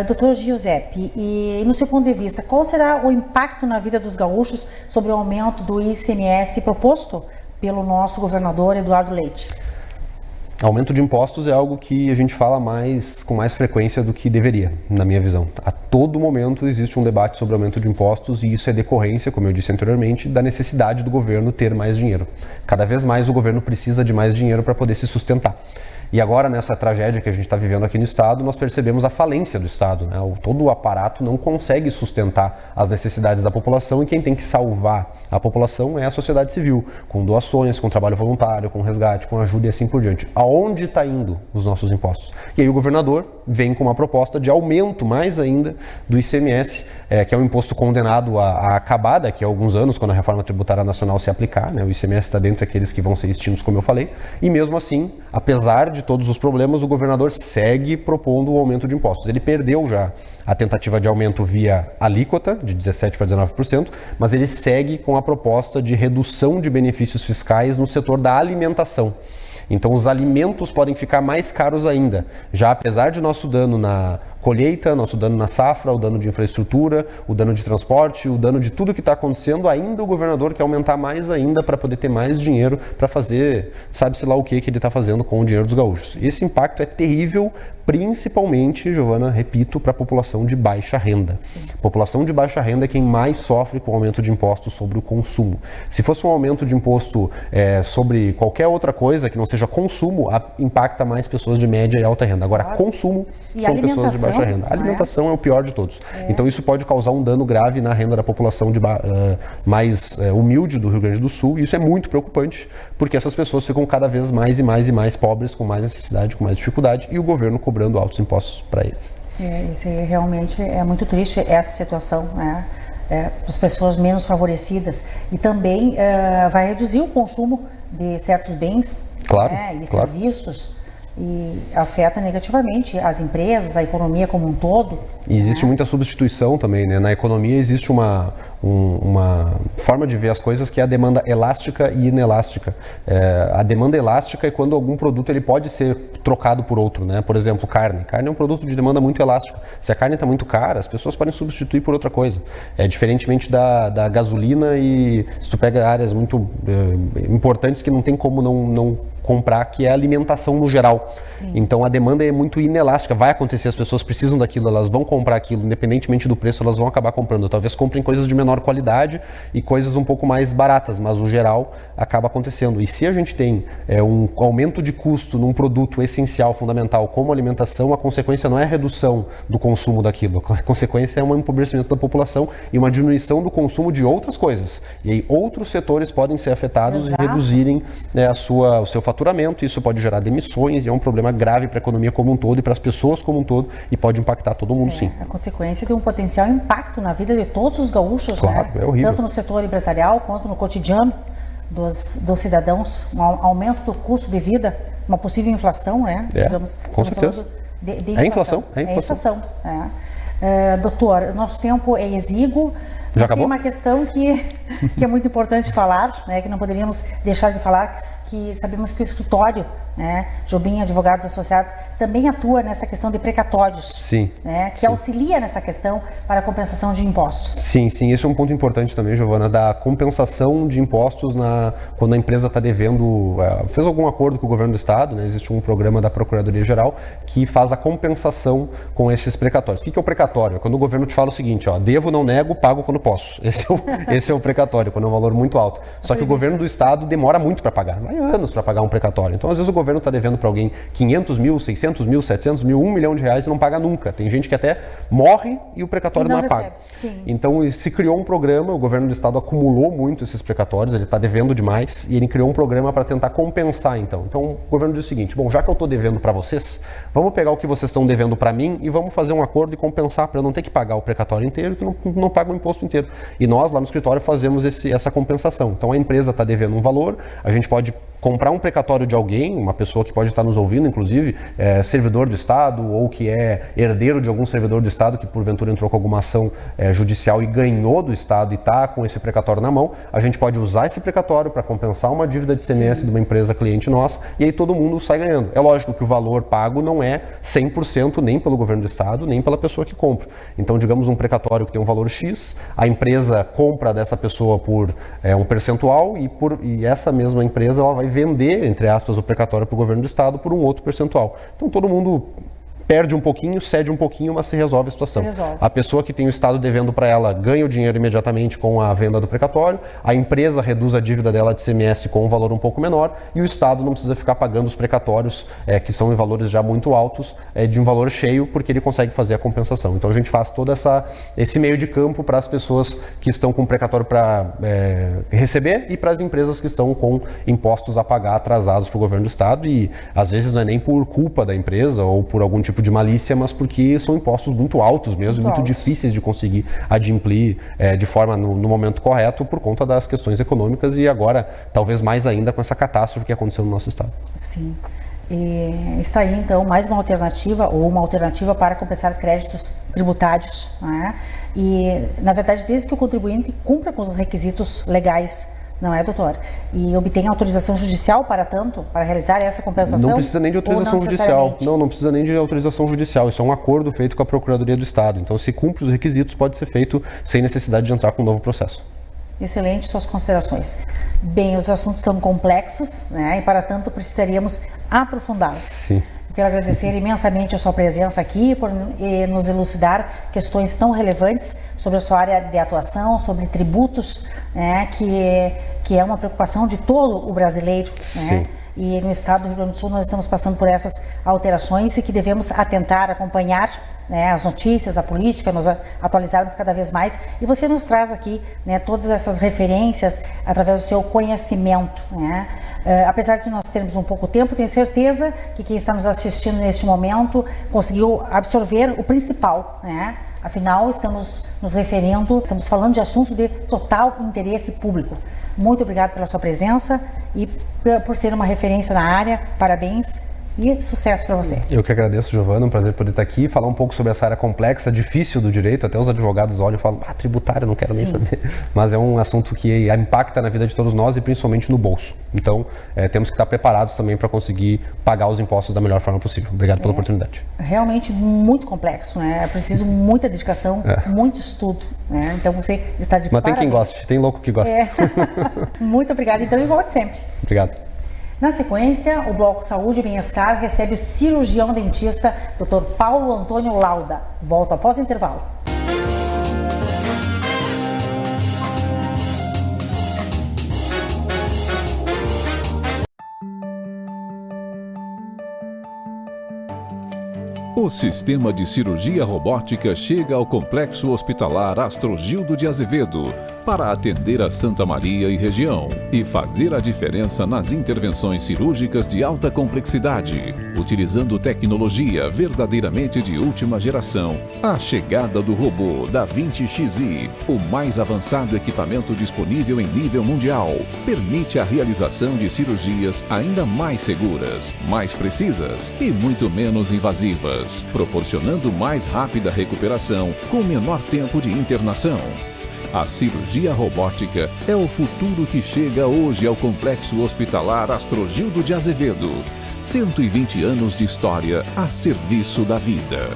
Dr. Giuseppe, e no seu ponto de vista, qual será o impacto na vida dos gaúchos sobre o aumento do ICMS proposto pelo nosso governador Eduardo Leite? Aumento de impostos é algo que a gente fala com mais frequência do que deveria, na minha visão. A todo momento existe um debate sobre aumento de impostos e isso é decorrência, como eu disse anteriormente, da necessidade do governo ter mais dinheiro. Cada vez mais o governo precisa de mais dinheiro para poder se sustentar. E agora, nessa tragédia que a gente está vivendo aqui no Estado, nós percebemos a falência do Estado, né? Todo o aparato não consegue sustentar as necessidades da população e quem tem que salvar a população é a sociedade civil, com doações, com trabalho voluntário, com resgate, com ajuda e assim por diante. Aonde está indo os nossos impostos? E aí o governador vem com uma proposta de aumento mais ainda do ICMS, que é um imposto condenado a acabar daqui a alguns anos, quando a reforma tributária nacional se aplicar, né? O ICMS está dentre aqueles que vão ser extintos, como eu falei, e mesmo assim, apesar de todos os problemas, o governador segue propondo o aumento de impostos. Ele perdeu já a tentativa de aumento via alíquota, de 17% para 19%, mas ele segue com a proposta de redução de benefícios fiscais no setor da alimentação. Então os alimentos podem ficar mais caros ainda, já apesar de nosso dano na colheita, nosso dano na safra, o dano de infraestrutura, o dano de transporte, o dano de tudo que está acontecendo, ainda o governador quer aumentar mais ainda para poder ter mais dinheiro para fazer, sabe-se lá o que ele está fazendo com o dinheiro dos gaúchos. Esse impacto é terrível, principalmente, Giovana, repito, para a população de baixa renda. Sim. População de baixa renda é quem mais sofre com o aumento de impostos sobre o consumo. Se fosse um aumento de imposto sobre qualquer outra coisa que não seja consumo, impacta mais pessoas de média e alta renda. Agora, consumo são pessoas de baixa renda. A alimentação é o pior de todos. Então isso pode causar um dano grave na renda da população mais humilde do Rio Grande do Sul, e isso é muito preocupante, porque essas pessoas ficam cada vez mais e mais pobres, com mais necessidade, com mais dificuldade, e o governo cobrando altos impostos para eles. Isso realmente é muito triste, essa situação, né? As pessoas menos favorecidas, e também vai reduzir o consumo de certos bens, né, e serviços, e afeta negativamente as empresas, a economia como um todo. E existe muita substituição também, né? Na economia existe uma forma de ver as coisas que é a demanda elástica e inelástica. A demanda elástica é quando algum produto ele pode ser trocado por outro, né? Por exemplo, carne. Carne é um produto de demanda muito elástica. Se a carne está muito cara, as pessoas podem substituir por outra coisa. Diferentemente da gasolina, e se tu pega áreas muito importantes que não tem como não comprar, que é a alimentação no geral. Sim. Então a demanda é muito inelástica, vai acontecer, as pessoas precisam daquilo, elas vão comprar aquilo, independentemente do preço, elas vão acabar comprando. Talvez comprem coisas de menor qualidade e coisas um pouco mais baratas, mas o geral acaba acontecendo. E se a gente tem um aumento de custo num produto essencial, fundamental, como alimentação, a consequência não é a redução do consumo daquilo, a consequência é um empobrecimento da população e uma diminuição do consumo de outras coisas. E aí outros setores podem ser afetados e reduzirem o seu faturamento. Isso pode gerar demissões e é um problema grave para a economia como um todo e para as pessoas como um todo, e pode impactar todo mundo, sim. A consequência de um potencial impacto na vida de todos os gaúchos, claro, né? É horrível. Tanto no setor empresarial quanto no cotidiano dos cidadãos, um aumento do custo de vida, uma possível inflação, né? Digamos, com certeza. De inflação. É inflação. Doutor, nosso tempo é exíguo. Já Mas acabou? tem uma questão que é muito importante falar, né, que não poderíamos deixar de falar, que sabemos que o escritório, né, Jobim Advogados Associados, também atua nessa questão de precatórios. Sim. Né, que auxilia nessa questão para a compensação de impostos. Sim, esse é um ponto importante também, Giovana, da compensação de impostos quando a empresa está devendo, fez algum acordo com o governo do estado, né, existe um programa da Procuradoria-Geral que faz a compensação com esses precatórios. O que é o precatório? É quando o governo te fala o seguinte, devo, não nego, pago quando posso. Esse é o precatório, quando é um valor muito alto. Só que o governo do estado demora muito para pagar, vai anos para pagar um precatório. Então, às vezes, o governo está devendo para alguém 500 mil, 600 mil, 700 mil, R$1 milhão e não paga nunca. Tem gente que até morre e o precatório não é pago. Então, se criou um programa, o governo do estado acumulou muito esses precatórios, ele está devendo demais, e ele criou um programa para tentar compensar, então. Então, o governo diz o seguinte, já que eu estou devendo para vocês, vamos pegar o que vocês estão devendo para mim e vamos fazer um acordo e compensar para eu não ter que pagar o precatório inteiro e tu não paga o imposto inteiro. E nós, lá no escritório, fazemos essa compensação. Então, a empresa está devendo um valor, a gente pode comprar um precatório de alguém, uma pessoa que pode estar nos ouvindo, inclusive, servidor do Estado ou que é herdeiro de algum servidor do Estado que porventura entrou com alguma ação judicial e ganhou do Estado e está com esse precatório na mão, a gente pode usar esse precatório para compensar uma dívida de ICMS de uma empresa cliente nossa e aí todo mundo sai ganhando. É lógico que o valor pago não é 100% nem pelo governo do Estado, nem pela pessoa que compra. Então, digamos, um precatório que tem um valor X, a empresa compra dessa pessoa por um percentual e essa mesma empresa ela vai vender, entre aspas, o precatório para o governo do estado por um outro percentual. Então todo mundo perde um pouquinho, cede um pouquinho, mas se resolve a situação. A pessoa que tem o Estado devendo para ela ganha o dinheiro imediatamente com a venda do precatório, a empresa reduz a dívida dela de ICMS com um valor um pouco menor e o Estado não precisa ficar pagando os precatórios, que são em valores já muito altos, de um valor cheio, porque ele consegue fazer a compensação. Então a gente faz todo esse meio de campo para as pessoas que estão com precatório para receber e para as empresas que estão com impostos a pagar atrasados para o governo do Estado, e às vezes não é nem por culpa da empresa ou por algum tipo de malícia, mas porque são impostos muito altos mesmo, muito difíceis de conseguir adimplir de forma no momento correto por conta das questões econômicas e agora talvez mais ainda com essa catástrofe que aconteceu no nosso estado. Sim. E está aí então mais uma alternativa para compensar créditos tributários, né? E na verdade desde que o contribuinte cumpra com os requisitos legais, não é, doutor? E obtenha autorização judicial para tanto, para realizar essa compensação? Não precisa nem de autorização judicial. Não precisa nem de autorização judicial. Isso é um acordo feito com a Procuradoria do Estado. Então, se cumpre os requisitos, pode ser feito sem necessidade de entrar com um novo processo. Excelente suas considerações. Bem, os assuntos são complexos, né? E para tanto precisaríamos aprofundá-los. Sim. Quero agradecer imensamente a sua presença aqui, por nos elucidar questões tão relevantes sobre a sua área de atuação, sobre tributos, né, que é uma preocupação de todo o brasileiro. Né? E no estado do Rio Grande do Sul nós estamos passando por essas alterações e que devemos atentar, acompanhar, né, as notícias, a política, nos atualizarmos cada vez mais. E você nos traz aqui, né, todas essas referências através do seu conhecimento, né? Apesar de nós termos um pouco tempo, tenho certeza que quem está nos assistindo neste momento conseguiu absorver o principal, né? Afinal, estamos nos referindo, estamos falando de assuntos de total interesse público. Muito obrigado pela sua presença e por ser uma referência na área. Parabéns e sucesso para você. Eu que agradeço, Giovana, um prazer poder estar aqui, falar um pouco sobre essa área complexa, difícil do direito, até os advogados olham e falam, tributário, não quero nem saber, mas é um assunto que impacta na vida de todos nós e principalmente no bolso, então temos que estar preparados também para conseguir pagar os impostos da melhor forma possível. Obrigado pela oportunidade. Realmente muito complexo, né? É preciso muita dedicação, muito estudo, né? Então você está de parabéns. Mas tem quem goste, tem louco que gosta. Muito obrigada, então, e volte sempre. Obrigado. Na sequência, o Bloco Saúde e Bem-Estar recebe o cirurgião dentista Dr. Paulo Antônio Lauda. Volto após o intervalo. O sistema de cirurgia robótica chega ao Complexo Hospitalar Astrogildo de Azevedo para atender a Santa Maria e região e fazer a diferença nas intervenções cirúrgicas de alta complexidade, utilizando tecnologia verdadeiramente de última geração. A chegada do robô Da Vinci Xi, o mais avançado equipamento disponível em nível mundial, permite a realização de cirurgias ainda mais seguras, mais precisas e muito menos invasivas, proporcionando mais rápida recuperação com menor tempo de internação. A cirurgia robótica é o futuro que chega hoje ao Complexo Hospitalar Astrogildo de Azevedo. 120 anos de história a serviço da vida.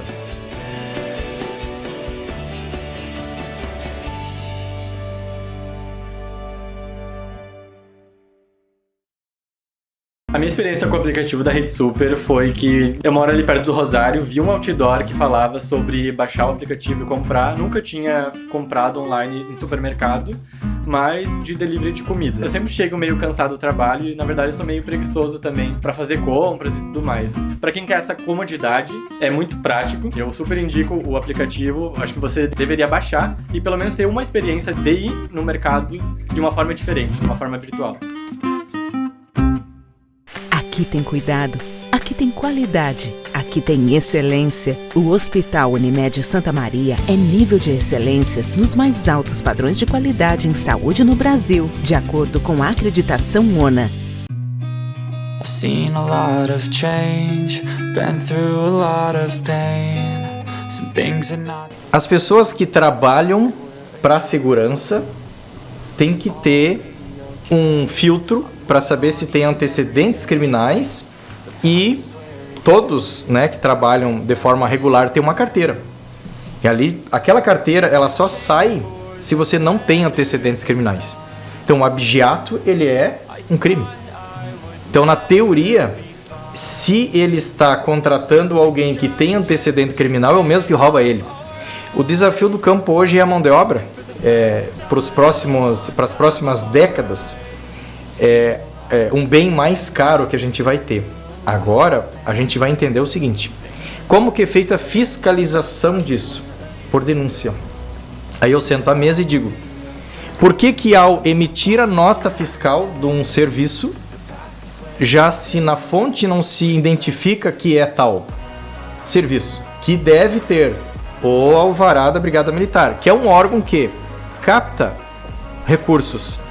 A minha experiência com o aplicativo da Rede Super foi que eu moro ali perto do Rosário, vi um outdoor que falava sobre baixar o aplicativo e comprar. Nunca tinha comprado online em supermercado, mas de delivery de comida. Eu sempre chego meio cansado do trabalho e, na verdade, eu sou meio preguiçoso também para fazer compras e tudo mais. Para quem quer essa comodidade, é muito prático. Eu super indico o aplicativo, acho que você deveria baixar e pelo menos ter uma experiência de ir no mercado de uma forma diferente, de uma forma virtual. Aqui tem cuidado, aqui tem qualidade, aqui tem excelência. O Hospital Unimed Santa Maria é nível de excelência nos mais altos padrões de qualidade em saúde no Brasil, de acordo com a acreditação ONA. As pessoas que trabalham para a segurança têm que ter um filtro para saber se tem antecedentes criminais e todos, né, que trabalham de forma regular têm uma carteira. E ali, aquela carteira, ela só sai se você não tem antecedentes criminais. Então, o abigeato, ele é um crime. Então, na teoria, se ele está contratando alguém que tem antecedente criminal, é o mesmo que rouba ele. O desafio do campo hoje é a mão de obra. Para as próximas décadas, é um bem mais caro que a gente vai ter. Agora, a gente vai entender o seguinte: como que é feita a fiscalização disso? Por denúncia. Aí eu sento à mesa e digo, por que ao emitir a nota fiscal de um serviço, já se na fonte não se identifica que é tal serviço, que deve ter o alvará da Brigada Militar, que é um órgão que capta recursos.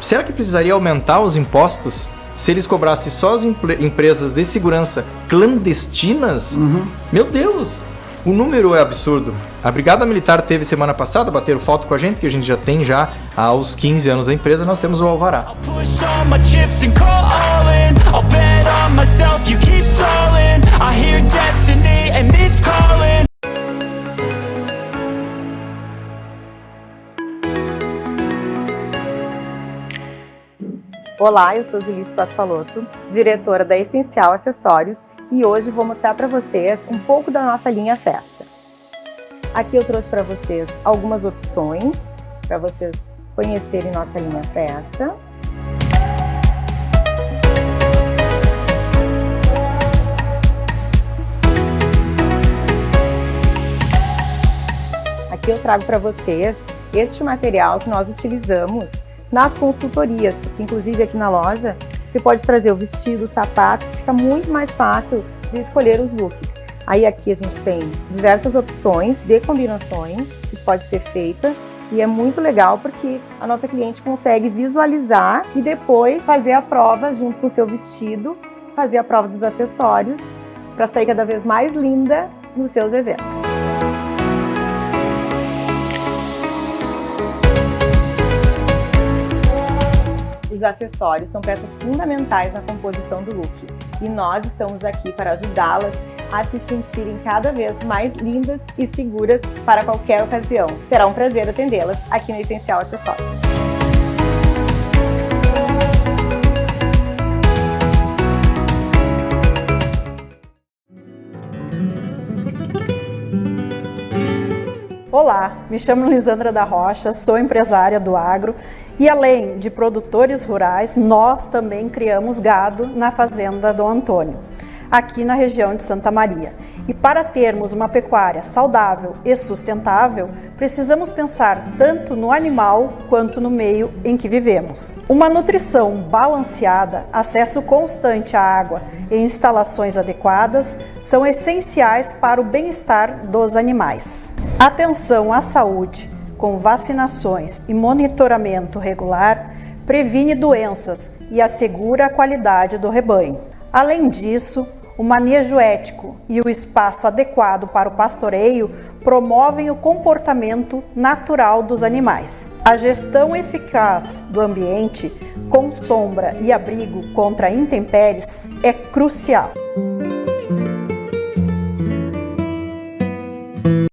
Será que precisaria aumentar os impostos se eles cobrassem só as empresas de segurança clandestinas? Meu Deus, o número é absurdo. A Brigada Militar teve semana passada, bateram foto com a gente, que a gente já tem há uns 15 anos a empresa, nós temos o alvará. Olá, eu sou Julissa Paspalotto, diretora da Essencial Acessórios, e hoje vou mostrar para vocês um pouco da nossa linha Festa. Aqui eu trouxe para vocês algumas opções para vocês conhecerem nossa linha Festa. Aqui eu trago para vocês este material que nós utilizamos nas consultorias, porque inclusive aqui na loja você pode trazer o vestido, o sapato, fica muito mais fácil de escolher os looks. Aí aqui a gente tem diversas opções de combinações que pode ser feita e é muito legal porque a nossa cliente consegue visualizar e depois fazer a prova junto com o seu vestido, fazer a prova dos acessórios para sair cada vez mais linda nos seus eventos. Os acessórios são peças fundamentais na composição do look e nós estamos aqui para ajudá-las a se sentirem cada vez mais lindas e seguras para qualquer ocasião. Será um prazer atendê-las aqui no Essencial Acessórios. Olá, me chamo Lisandra da Rocha, sou empresária do agro e além de produtores rurais, nós também criamos gado na fazenda do Antônio, aqui na região de Santa Maria. E para termos uma pecuária saudável e sustentável, precisamos pensar tanto no animal quanto no meio em que vivemos. Uma nutrição balanceada, acesso constante à água e instalações adequadas são essenciais para o bem-estar dos animais. Atenção à saúde, com vacinações e monitoramento regular, previne doenças e assegura a qualidade do rebanho. Além disso, o manejo ético e o espaço adequado para o pastoreio promovem o comportamento natural dos animais. A gestão eficaz do ambiente, com sombra e abrigo contra intempéries, é crucial.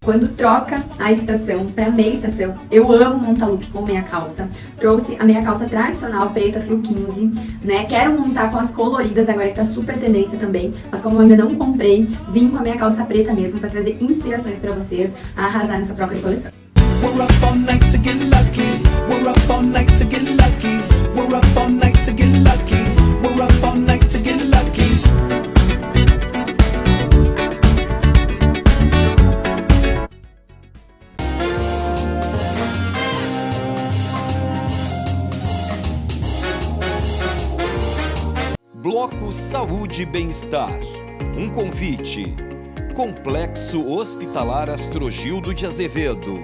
Quando troca a estação para meia estação, eu amo montar look com meia calça. Trouxe a meia calça tradicional preta fio 15, né? Quero montar com as coloridas agora que tá super tendência também, mas como eu ainda não comprei, vim com a meia calça preta mesmo para trazer inspirações para vocês a arrasar nessa troca de coleção. Bloco Saúde e Bem-Estar. Um convite. Complexo Hospitalar Astrogildo de Azevedo.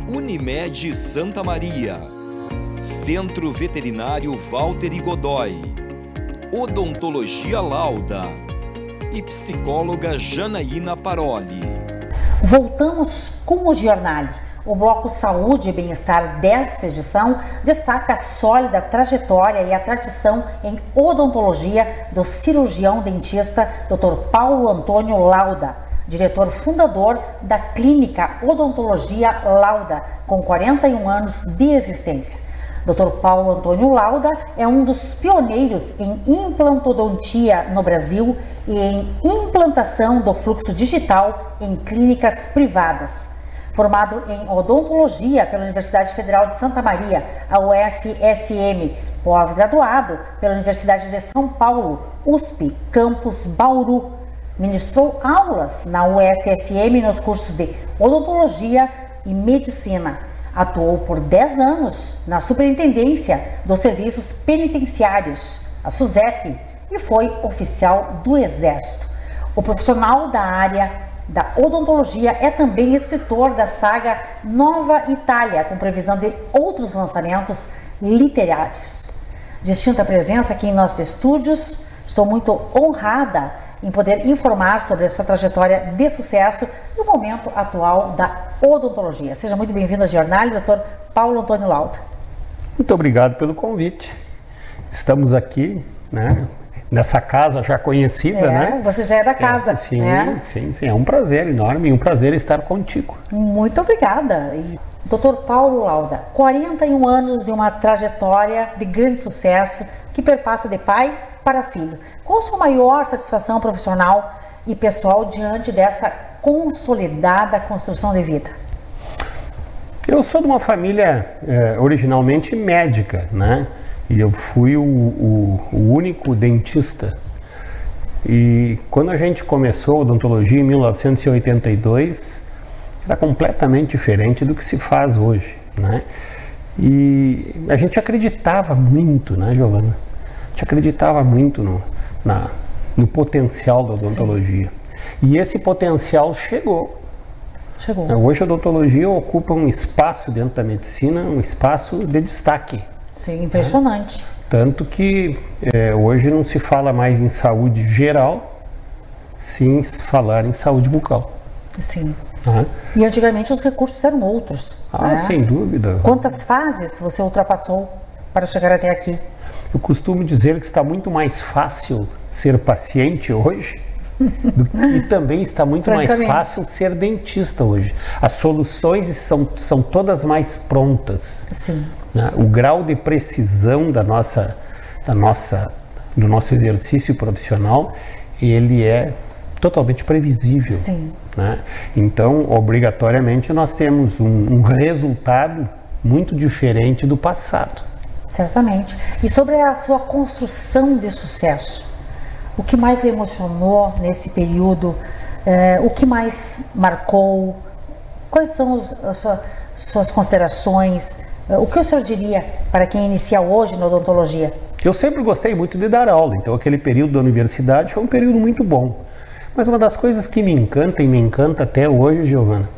Unimed Santa Maria. Centro Veterinário Walter e Godoy. Odontologia Lauda. E psicóloga Janaína Paroli. Voltamos com o Giornale. O Bloco Saúde e Bem-Estar desta edição destaca a sólida trajetória e a tradição em odontologia do cirurgião dentista Dr. Paulo Antônio Lauda, diretor fundador da Clínica Odontologia Lauda, com 41 anos de existência. Dr. Paulo Antônio Lauda é um dos pioneiros em implantodontia no Brasil e em implantação do fluxo digital em clínicas privadas. Formado em odontologia pela Universidade Federal de Santa Maria, a UFSM, pós-graduado pela Universidade de São Paulo, USP, campus Bauru. Ministrou aulas na UFSM nos cursos de odontologia e medicina. Atuou por 10 anos na Superintendência dos Serviços Penitenciários, a SUSEP, e foi oficial do Exército. O profissional da área da odontologia é também escritor da saga Nova Itália, com previsão de outros lançamentos literários. Distinta presença aqui em nossos estúdios, estou muito honrada em poder informar sobre a sua trajetória de sucesso e o momento atual da odontologia. Seja muito bem-vindo ao Giornale, Dr. Paulo Antônio Lauda. Muito obrigado pelo convite. Estamos aqui, né? Nessa casa já conhecida, né? Você já é da casa. Sim, né? sim. É um prazer enorme e um prazer estar contigo. Muito obrigada. E, Dr. Paulo Lauda, 41 anos de uma trajetória de grande sucesso que perpassa de pai para filho. Qual a sua maior satisfação profissional e pessoal diante dessa consolidada construção de vida? Eu sou de uma família originalmente médica, né? E eu fui o único dentista. E quando a gente começou a odontologia em 1982, era completamente diferente do que se faz hoje, né? E a gente acreditava muito, né, Giovana? A gente acreditava muito no potencial da odontologia. Sim. E esse potencial chegou. Hoje a odontologia ocupa um espaço dentro da medicina, um espaço de destaque. Sim, impressionante. Né? Tanto que hoje não se fala mais em saúde geral, sim falar em saúde bucal. Sim. E antigamente os recursos eram outros. Né? Sem dúvida. Quantas fases você ultrapassou para chegar até aqui? Eu costumo dizer que está muito mais fácil ser paciente hoje e também está muito mais fácil ser dentista hoje. As soluções são todas mais prontas. Sim. Né? O grau de precisão do nosso exercício profissional, ele é totalmente previsível. Sim. Né? Então, obrigatoriamente, nós temos um resultado muito diferente do passado. Certamente. E sobre a sua construção de sucesso, o que mais lhe emocionou nesse período? O que mais marcou? Quais são as suas considerações? O que o senhor diria para quem inicia hoje na odontologia? Eu sempre gostei muito de dar aula, então aquele período da universidade foi um período muito bom. Mas uma das coisas que me encanta, e me encanta até hoje, Giovana,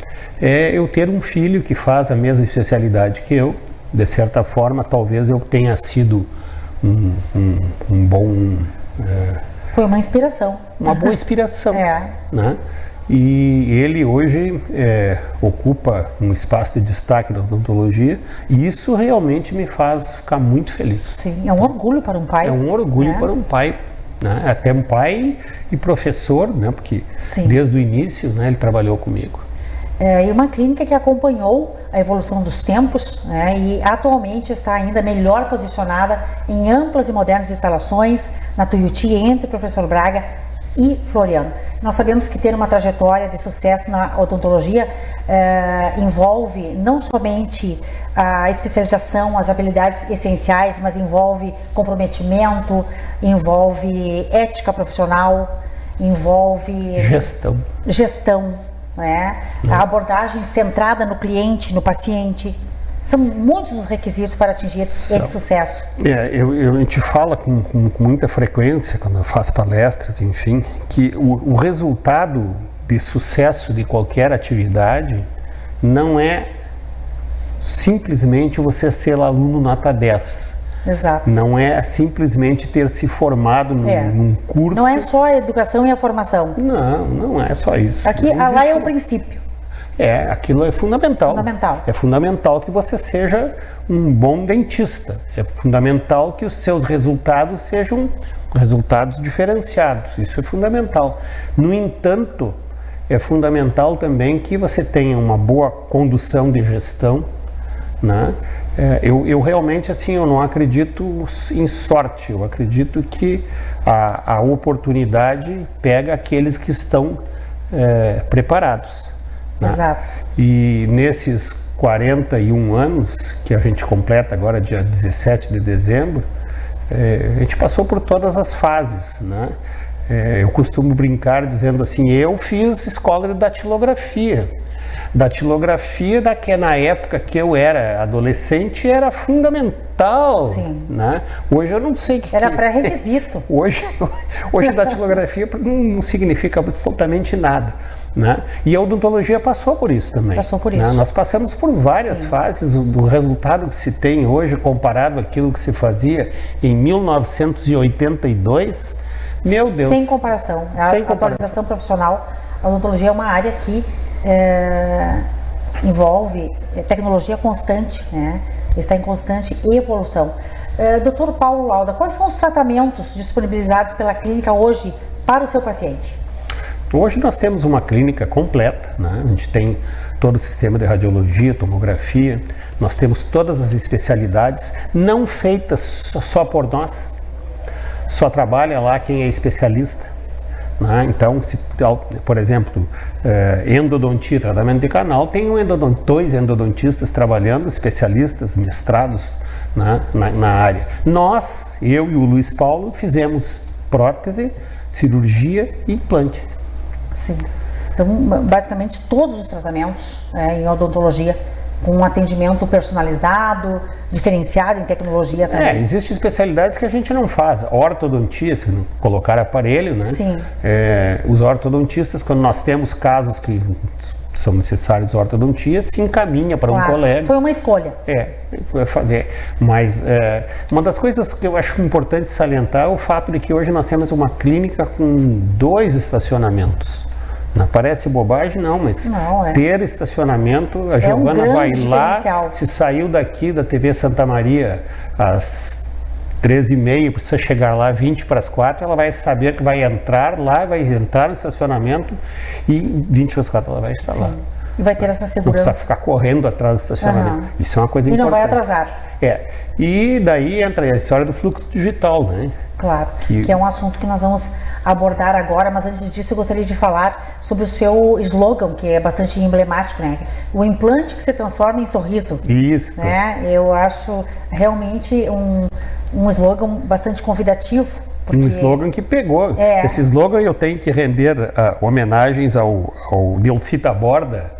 é eu ter um filho que faz a mesma especialidade que eu. De certa forma, talvez eu tenha sido um bom... Foi uma inspiração. Uma boa inspiração. Né? E ele hoje ocupa um espaço de destaque da odontologia, e isso realmente me faz ficar muito feliz. Sim, é um orgulho para um pai. É um orgulho para um pai, né? Até um pai e professor, né? Porque desde o início, né, ele trabalhou comigo. E uma clínica que acompanhou a evolução dos tempos, né, e atualmente está ainda melhor posicionada em amplas e modernas instalações na Tuiuti, entre Professor Braga e Floriano. Nós sabemos que ter uma trajetória de sucesso na odontologia envolve não somente a especialização, as habilidades essenciais, mas envolve comprometimento, envolve ética profissional, envolve gestão, né? A abordagem centrada no cliente, no paciente. São muitos os requisitos para atingir esse sucesso. A gente fala com muita frequência, quando eu faço palestras, enfim, que o resultado de sucesso de qualquer atividade não é simplesmente você ser aluno nota 10. Exato. Não é simplesmente ter se formado num curso. Não é só a educação e a formação. Não é só isso. Aqui, lá é o princípio. Aquilo é fundamental. É fundamental que você seja um bom dentista. É fundamental que os seus resultados sejam resultados diferenciados. Isso é fundamental. No entanto, é fundamental também que você tenha uma boa condução de gestão, né? Eu realmente, assim, eu não acredito em sorte. Eu acredito que a oportunidade pega aqueles que estão preparados. Né? Exato. E nesses 41 anos que a gente completa agora, dia 17 de dezembro, a gente passou por todas as fases, né? Eu costumo brincar dizendo assim, eu fiz escola de datilografia. Datilografia, na época que eu era adolescente, era fundamental. Sim. Né? Hoje eu não sei o que era pré-requisito. Hoje a datilografia não significa absolutamente nada. Né? E a odontologia passou por isso também. Passou por isso. Né? Nós passamos por várias fases do resultado que se tem hoje comparado àquilo que se fazia em 1982. Meu Deus. Sem comparação. A atualização profissional, a odontologia é uma área que envolve tecnologia constante, né? Está em constante evolução. Dr. Paulo Lauda, quais são os tratamentos disponibilizados pela clínica hoje para o seu paciente? Hoje nós temos uma clínica completa, né? A gente tem todo o sistema de radiologia, tomografia, nós temos todas as especialidades, não feitas só por nós, só trabalha lá quem é especialista. Né? Então, por exemplo, endodontia, tratamento de canal, tem dois endodontistas trabalhando, especialistas, mestrados, né, na área. Nós, eu e o Luiz Paulo, fizemos prótese, cirurgia e implante. Sim. Então, basicamente, todos os tratamentos em odontologia com um atendimento personalizado, diferenciado em tecnologia também. Existem especialidades que a gente não faz. Ortodontia, se colocar aparelho, né? Sim. Os ortodontistas, quando nós temos casos que são necessários ortodontia, se encaminha para um colega. Foi uma escolha. Foi fazer. Mas uma das coisas que eu acho importante salientar é o fato de que hoje nós temos uma clínica com 2 estacionamentos. Não parece bobagem, não, mas ter estacionamento, a Giovana vai lá, se saiu daqui da TV Santa Maria às 13h30, precisa chegar lá 4:20, ela vai saber que vai entrar lá, vai entrar no estacionamento e 4:20 ela vai estar lá. E vai ter essa segurança. Não precisa ficar correndo atrás do estacionamento. Isso é uma coisa importante. E não vai atrasar. E daí entra a história do fluxo digital, né? Claro, que é um assunto que nós vamos abordar agora, mas antes disso eu gostaria de falar sobre o seu slogan, que é bastante emblemático, né? O implante que se transforma em sorriso. Isso. Né? Eu acho realmente um slogan bastante convidativo. Um slogan que pegou. Esse slogan eu tenho que render homenagens ao Delcy Taborda,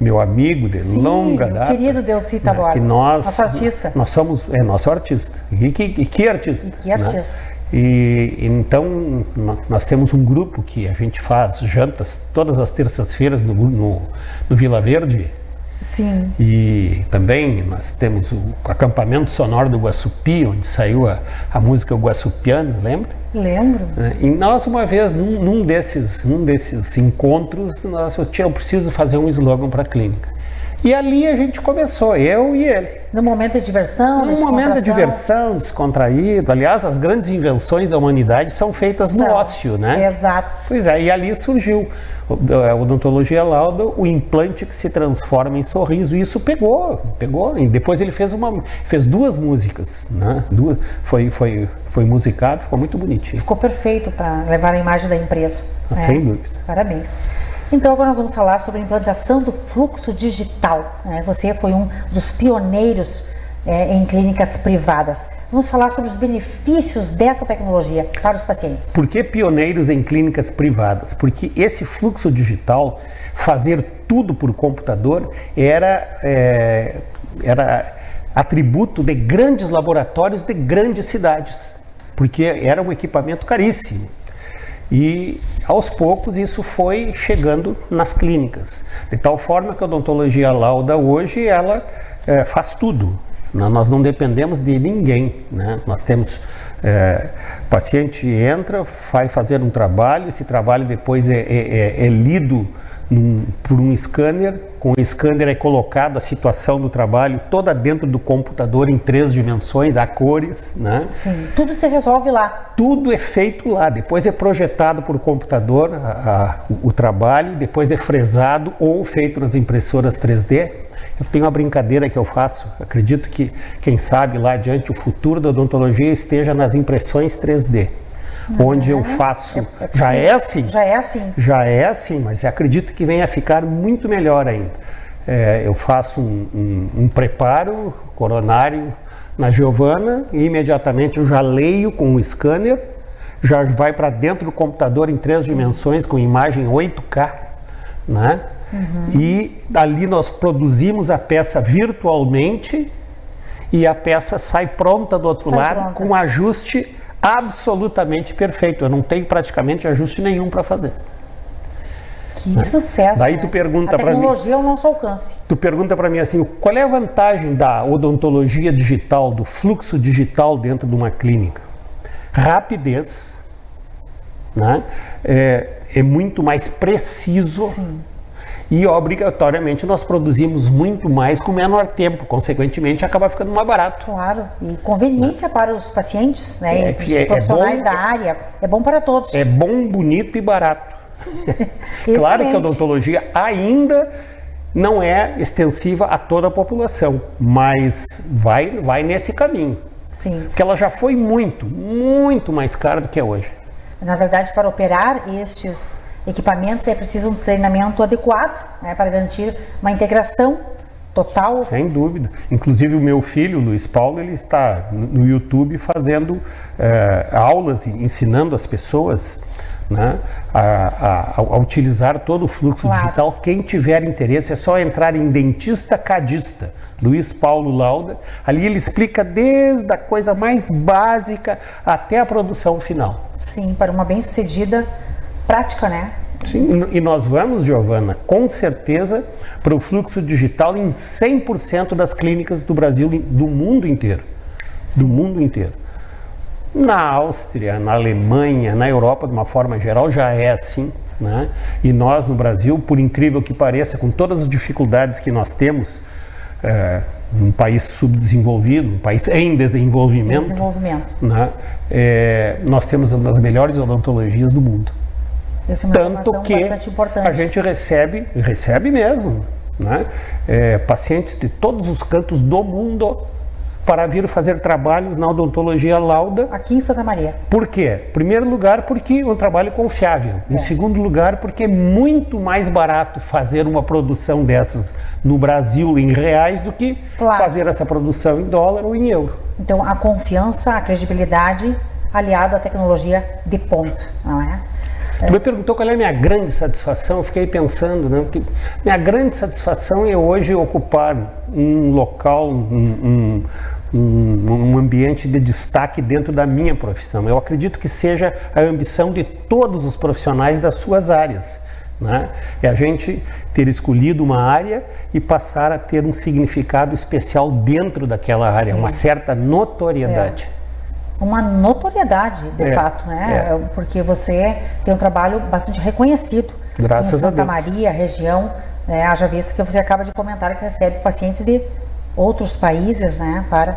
meu amigo de longa data. Querido Delcy Taborda, que nosso artista. Nós somos, nosso artista. E que artista. E que artista. Né? E então nós temos um grupo que a gente faz jantas todas as terças-feiras no Vila Verde. Sim. E também nós temos o acampamento sonoro do Guaçupi, onde saiu a música Guaçupiano, lembra? Lembro. E nós, uma vez, num desses encontros, eu preciso fazer um slogan para a clínica. E ali a gente começou, eu e ele. No momento de diversão, No momento de diversão, descontraído. Aliás, as grandes invenções da humanidade são feitas no ócio, né? Exato. Pois é, e ali surgiu a Odontologia Lauda, o implante que se transforma em sorriso. E isso pegou. E depois ele fez 2 músicas, né? Foi musicado, ficou muito bonitinho. Ficou perfeito para levar a imagem da empresa. Sem dúvida. Parabéns. Então agora nós vamos falar sobre a implantação do fluxo digital. Você foi um dos pioneiros em clínicas privadas. Vamos falar sobre os benefícios dessa tecnologia para os pacientes. Por que pioneiros em clínicas privadas? Porque esse fluxo digital, fazer tudo por computador, era atributo de grandes laboratórios de grandes cidades, porque era um equipamento caríssimo. E aos poucos isso foi chegando nas clínicas, de tal forma que a Odontologia Lauda hoje ela faz tudo. Nós não dependemos de ninguém, né? Nós temos o paciente entra, vai fazer um trabalho, esse trabalho depois é lido por um scanner, com o scanner é colocado a situação do trabalho toda dentro do computador em 3 dimensões, a cores, né? Sim, tudo se resolve lá. Tudo é feito lá, depois é projetado por computador o trabalho, depois é fresado ou feito nas impressoras 3D. Eu tenho uma brincadeira que eu faço, acredito que, quem sabe lá adiante, o futuro da odontologia esteja nas impressões 3D. Onde eu faço, já é assim, mas acredito que venha a ficar muito melhor ainda. Eu faço um preparo coronário na Giovana e imediatamente eu já leio com o scanner, já vai para dentro do computador em 3 dimensões com imagem 8K, né? E ali nós produzimos a peça virtualmente e a peça sai pronta do outro lado com ajuste absolutamente perfeito. Eu não tenho praticamente ajuste nenhum para fazer. Que sucesso. Daí tu pergunta para mim. A tecnologia é o nosso alcance. Tu pergunta para mim assim, qual é a vantagem da odontologia digital, do fluxo digital dentro de uma clínica? Rapidez, né? É muito mais preciso. Sim. E obrigatoriamente nós produzimos muito mais com menor tempo, consequentemente acaba ficando mais barato. Claro, e conveniência para os pacientes, né? Os profissionais da área, é bom para todos. É bom, bonito e barato. Claro que a odontologia ainda não é extensiva a toda a população, mas vai nesse caminho. Sim. Porque ela já foi muito mais cara do que é hoje. Na verdade, para operar estes equipamentos é preciso um treinamento adequado, né, para garantir uma integração total. Sem dúvida. Inclusive o meu filho, Luiz Paulo, ele está no YouTube fazendo aulas, ensinando as pessoas, né, a utilizar todo o fluxo digital. Quem tiver interesse é só entrar em Dentista Cadista, Luiz Paulo Lauda. Ali ele explica desde a coisa mais básica até a produção final. Sim, para uma bem-sucedida prática, né? Sim, e nós vamos, Giovana, com certeza, para o fluxo digital em 100% das clínicas do Brasil, do mundo inteiro. Sim. Do mundo inteiro. Na Áustria, na Alemanha, na Europa, de uma forma geral, já é assim, né? E nós, no Brasil, por incrível que pareça, com todas as dificuldades que nós temos, um país subdesenvolvido, um país em desenvolvimento, né? Nós temos uma das melhores odontologias do mundo. Essa é uma informação bastante importante. A gente recebe mesmo, né? Pacientes de todos os cantos do mundo para vir fazer trabalhos na Odontologia Lauda. Aqui em Santa Maria. Por quê? Em primeiro lugar, porque é um trabalho confiável. Em segundo lugar, porque é muito mais barato fazer uma produção dessas no Brasil em reais do que fazer essa produção em dólar ou em euro. Então, a confiança, a credibilidade, aliado à tecnologia de ponta, não é? Tu me perguntou qual é a minha grande satisfação, eu fiquei pensando, né? Porque minha grande satisfação é hoje ocupar um local, um ambiente de destaque dentro da minha profissão. Eu acredito que seja a ambição de todos os profissionais das suas áreas, né? É a gente ter escolhido uma área e passar a ter um significado especial dentro daquela área, uma certa notoriedade. Uma notoriedade, de fato, né? Porque você tem um trabalho bastante reconhecido Graças em Santa a Deus. Maria, região, né? Haja vista que você acaba de comentar que recebe pacientes de outros países, né? Para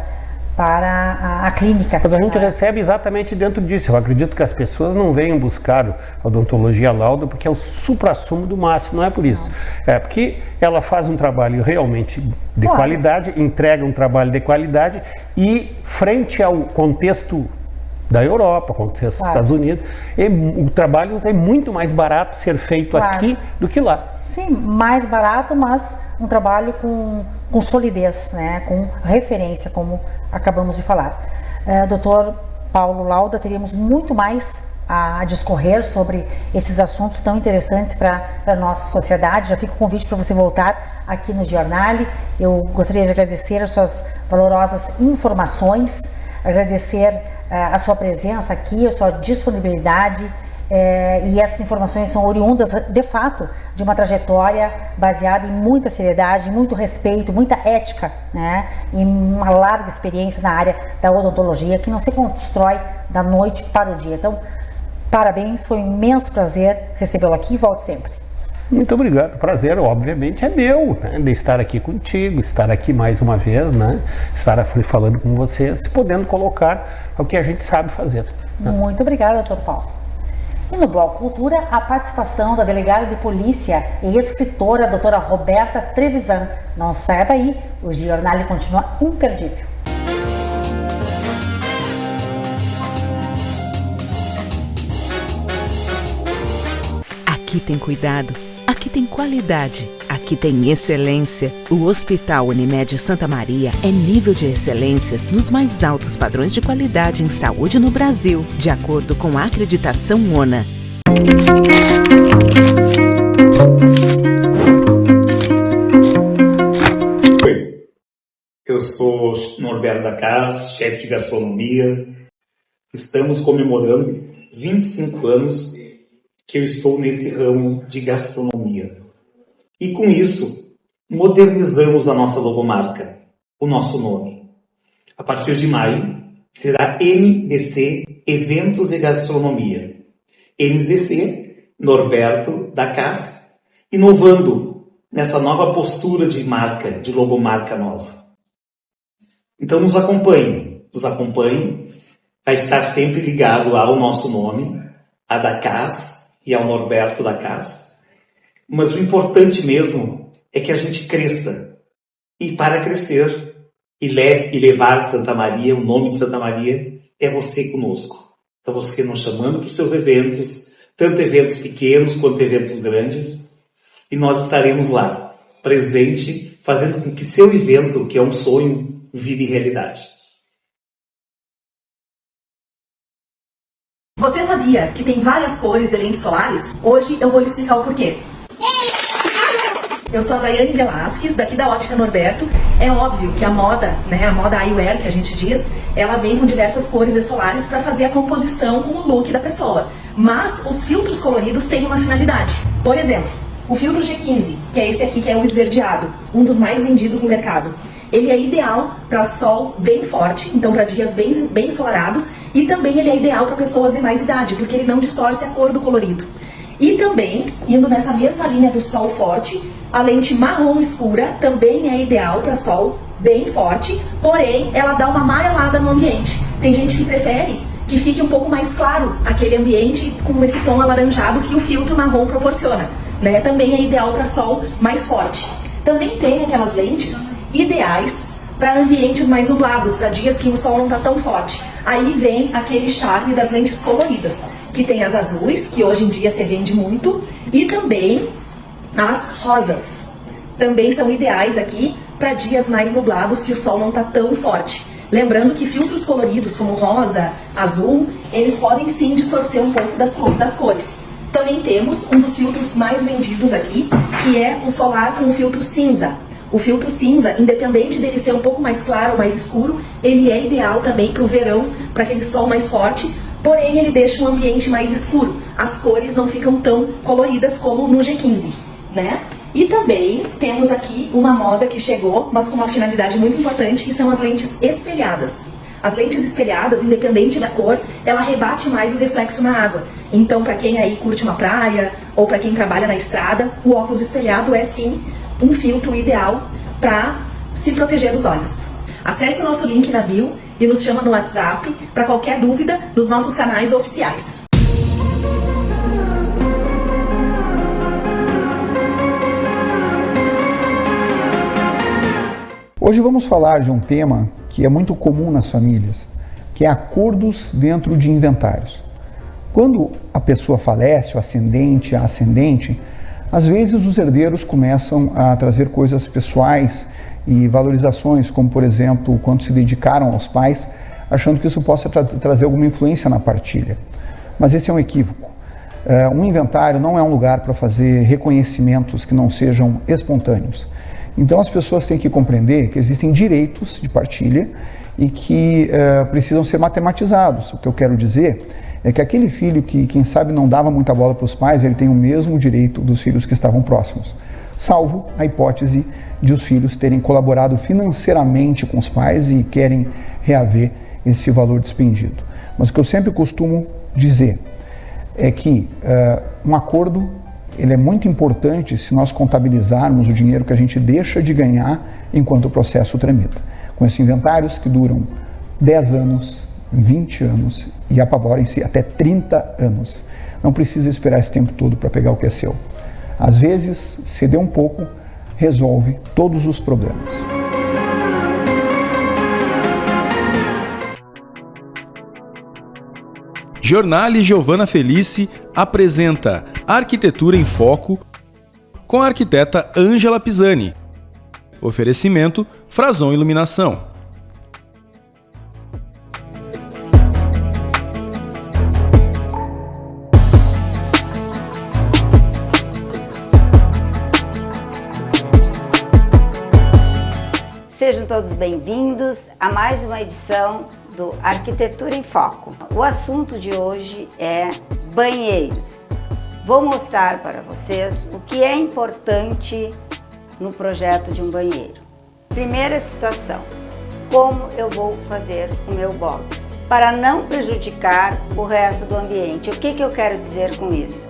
a clínica. Mas a gente recebe exatamente dentro disso. Eu acredito que as pessoas não venham buscar a Odontologia Lauda porque é o suprassumo do máximo, não é por isso. É porque ela faz um trabalho realmente de qualidade, entrega um trabalho de qualidade e frente ao contexto da Europa, contexto dos Estados Unidos, o trabalho é muito mais barato ser feito aqui do que lá. Sim, mais barato, mas um trabalho com solidez, né? Com referência, como acabamos de falar. Dr. Paulo Lauda, teríamos muito mais a discorrer sobre esses assuntos tão interessantes para a nossa sociedade. Já fica o convite para você voltar aqui no Giornale. Eu gostaria de agradecer as suas valorosas informações, agradecer a sua presença aqui, a sua disponibilidade, e essas informações são oriundas, de fato, de uma trajetória baseada em muita seriedade, muito respeito, muita ética, né? E uma larga experiência na área da odontologia, que não se constrói da noite para o dia. Então, parabéns, foi um imenso prazer recebê-lo aqui e volte sempre. Muito obrigado, o prazer obviamente é meu, né, de estar aqui contigo, estar aqui mais uma vez, né, estar falando com vocês, podendo colocar o que a gente sabe fazer. Né? Muito obrigada, Dr. Paulo. E no Bloco Cultura, a participação da delegada de polícia e escritora, a doutora Roberta Trevisan. Não saia daí, o Giornale continua imperdível. Aqui tem cuidado, aqui tem qualidade, aqui tem excelência. O Hospital Unimed Santa Maria é nível de excelência nos mais altos padrões de qualidade em saúde no Brasil, de acordo com a acreditação ONA. Oi, eu sou Norberto da Cas, chefe de gastronomia. Estamos comemorando 25 anos que eu estou neste ramo de gastronomia. E com isso, modernizamos a nossa logomarca, o nosso nome. A partir de maio, será NDC Eventos e Gastronomia. NDC Norberto da Cas, inovando nessa nova postura de marca, de logomarca nova. Então nos acompanhe, vai estar sempre ligado ao nosso nome, a da Cas, e ao Norberto da Cas. Mas o importante mesmo é que a gente cresça. E para crescer e levar Santa Maria, o nome de Santa Maria, é você conosco. Então você nos chamando para os seus eventos, tanto eventos pequenos quanto eventos grandes, e nós estaremos lá, presente, fazendo com que seu evento, que é um sonho, vire realidade. Você sabia que tem várias cores de lentes solares? Hoje eu vou lhe explicar o porquê. Eu sou a Daiane Velasquez, daqui da Ótica Norberto. É óbvio que a moda, né, a moda eyewear que a gente diz, ela vem com diversas cores de solares para fazer a composição com o look da pessoa. Mas os filtros coloridos têm uma finalidade. Por exemplo, o filtro G15, que é esse aqui que é o esverdeado, um dos mais vendidos no mercado. Ele é ideal para sol bem forte, então para dias bem ensolarados, e também ele é ideal para pessoas de mais idade, porque ele não distorce a cor do colorido. E também, indo nessa mesma linha do sol forte, a lente marrom escura também é ideal para sol bem forte, porém ela dá uma amarelada no ambiente. Tem gente que prefere que fique um pouco mais claro aquele ambiente com esse tom alaranjado que o filtro marrom proporciona, né? Também é ideal para sol mais forte. Também tem aquelas lentes ideais para ambientes mais nublados, para dias que o sol não está tão forte. Aí vem aquele charme das lentes coloridas, que tem as azuis, que hoje em dia se vende muito, e também as rosas. Também são ideais aqui para dias mais nublados, que o sol não está tão forte. Lembrando que filtros coloridos como rosa, azul, eles podem sim distorcer um pouco das cores. Também temos um dos filtros mais vendidos aqui, que é o solar com o filtro cinza. O filtro cinza, independente dele ser um pouco mais claro ou mais escuro, ele é ideal também para o verão, para aquele sol mais forte, porém ele deixa um ambiente mais escuro. As cores não ficam tão coloridas como no G15, né? E também temos aqui uma moda que chegou, mas com uma finalidade muito importante, que são as lentes espelhadas. As lentes espelhadas, independente da cor, ela rebate mais o reflexo na água. Então, para quem aí curte uma praia, ou para quem trabalha na estrada, o óculos espelhado é sim um filtro ideal para se proteger dos olhos. Acesse o nosso link na bio e nos chama no WhatsApp para qualquer dúvida nos nossos canais oficiais. Hoje vamos falar de um tema que é muito comum nas famílias, que é acordos dentro de inventários. Quando a pessoa falece, o ascendente, a ascendente, às vezes os herdeiros começam a trazer coisas pessoais e valorizações, como por exemplo, quando se dedicaram aos pais, achando que isso possa trazer alguma influência na partilha. Mas esse é um equívoco. Um inventário não é um lugar para fazer reconhecimentos que não sejam espontâneos. Então as pessoas têm que compreender que existem direitos de partilha e que precisam ser matematizados. O que eu quero dizer é que aquele filho que, quem sabe, não dava muita bola para os pais, ele tem o mesmo direito dos filhos que estavam próximos, salvo a hipótese de os filhos terem colaborado financeiramente com os pais e querem reaver esse valor despendido. Mas o que eu sempre costumo dizer é que um acordo ele é muito importante se nós contabilizarmos o dinheiro que a gente deixa de ganhar enquanto o processo tramita. Conheço inventários que duram 10 anos, 20 anos e apavorem-se até 30 anos. Não precisa esperar esse tempo todo para pegar o que é seu. Às vezes, ceder um pouco resolve todos os problemas. Jornale Giovana Felice apresenta Arquitetura em Foco com a arquiteta Ângela Pisani. Oferecimento Frazon Iluminação. Sejam todos bem-vindos a mais uma edição do Arquitetura em Foco. O assunto de hoje é banheiros. Vou mostrar para vocês o que é importante no projeto de um banheiro. Primeira situação, como eu vou fazer o meu box para não prejudicar o resto do ambiente. O que eu quero dizer com isso?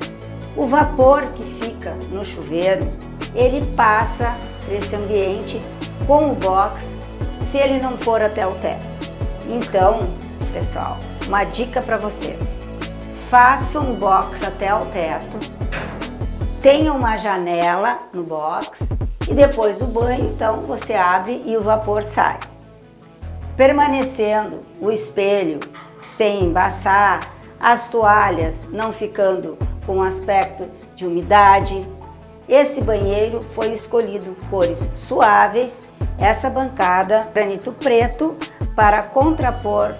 O vapor que fica no chuveiro, ele passa por esse ambiente com o box, se ele não for até o teto. Então, pessoal, uma dica para vocês: façam um box até o teto, tenham uma janela no box e depois do banho, então, você abre e o vapor sai. Permanecendo o espelho sem embaçar, as toalhas não ficando com aspecto de umidade. Esse banheiro foi escolhido cores suaves, essa bancada granito preto para contrapor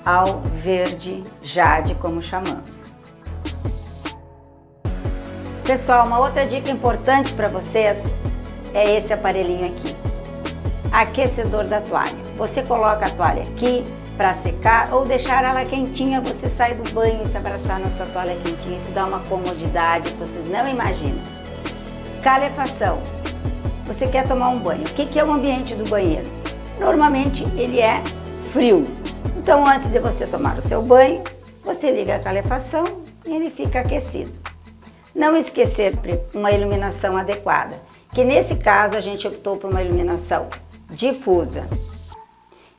ao verde jade, como chamamos. Pessoal, uma outra dica importante para vocês é esse aparelhinho aqui, aquecedor da toalha. Você coloca a toalha aqui para secar ou deixar ela quentinha, você sai do banho e se abraçar nessa toalha quentinha, isso dá uma comodidade que vocês não imaginam. Calefação. Você quer tomar um banho, o que é o ambiente do banheiro? Normalmente ele é frio, então antes de você tomar o seu banho, você liga a calefação e ele fica aquecido. Não esquecer uma iluminação adequada, que nesse caso a gente optou por uma iluminação difusa.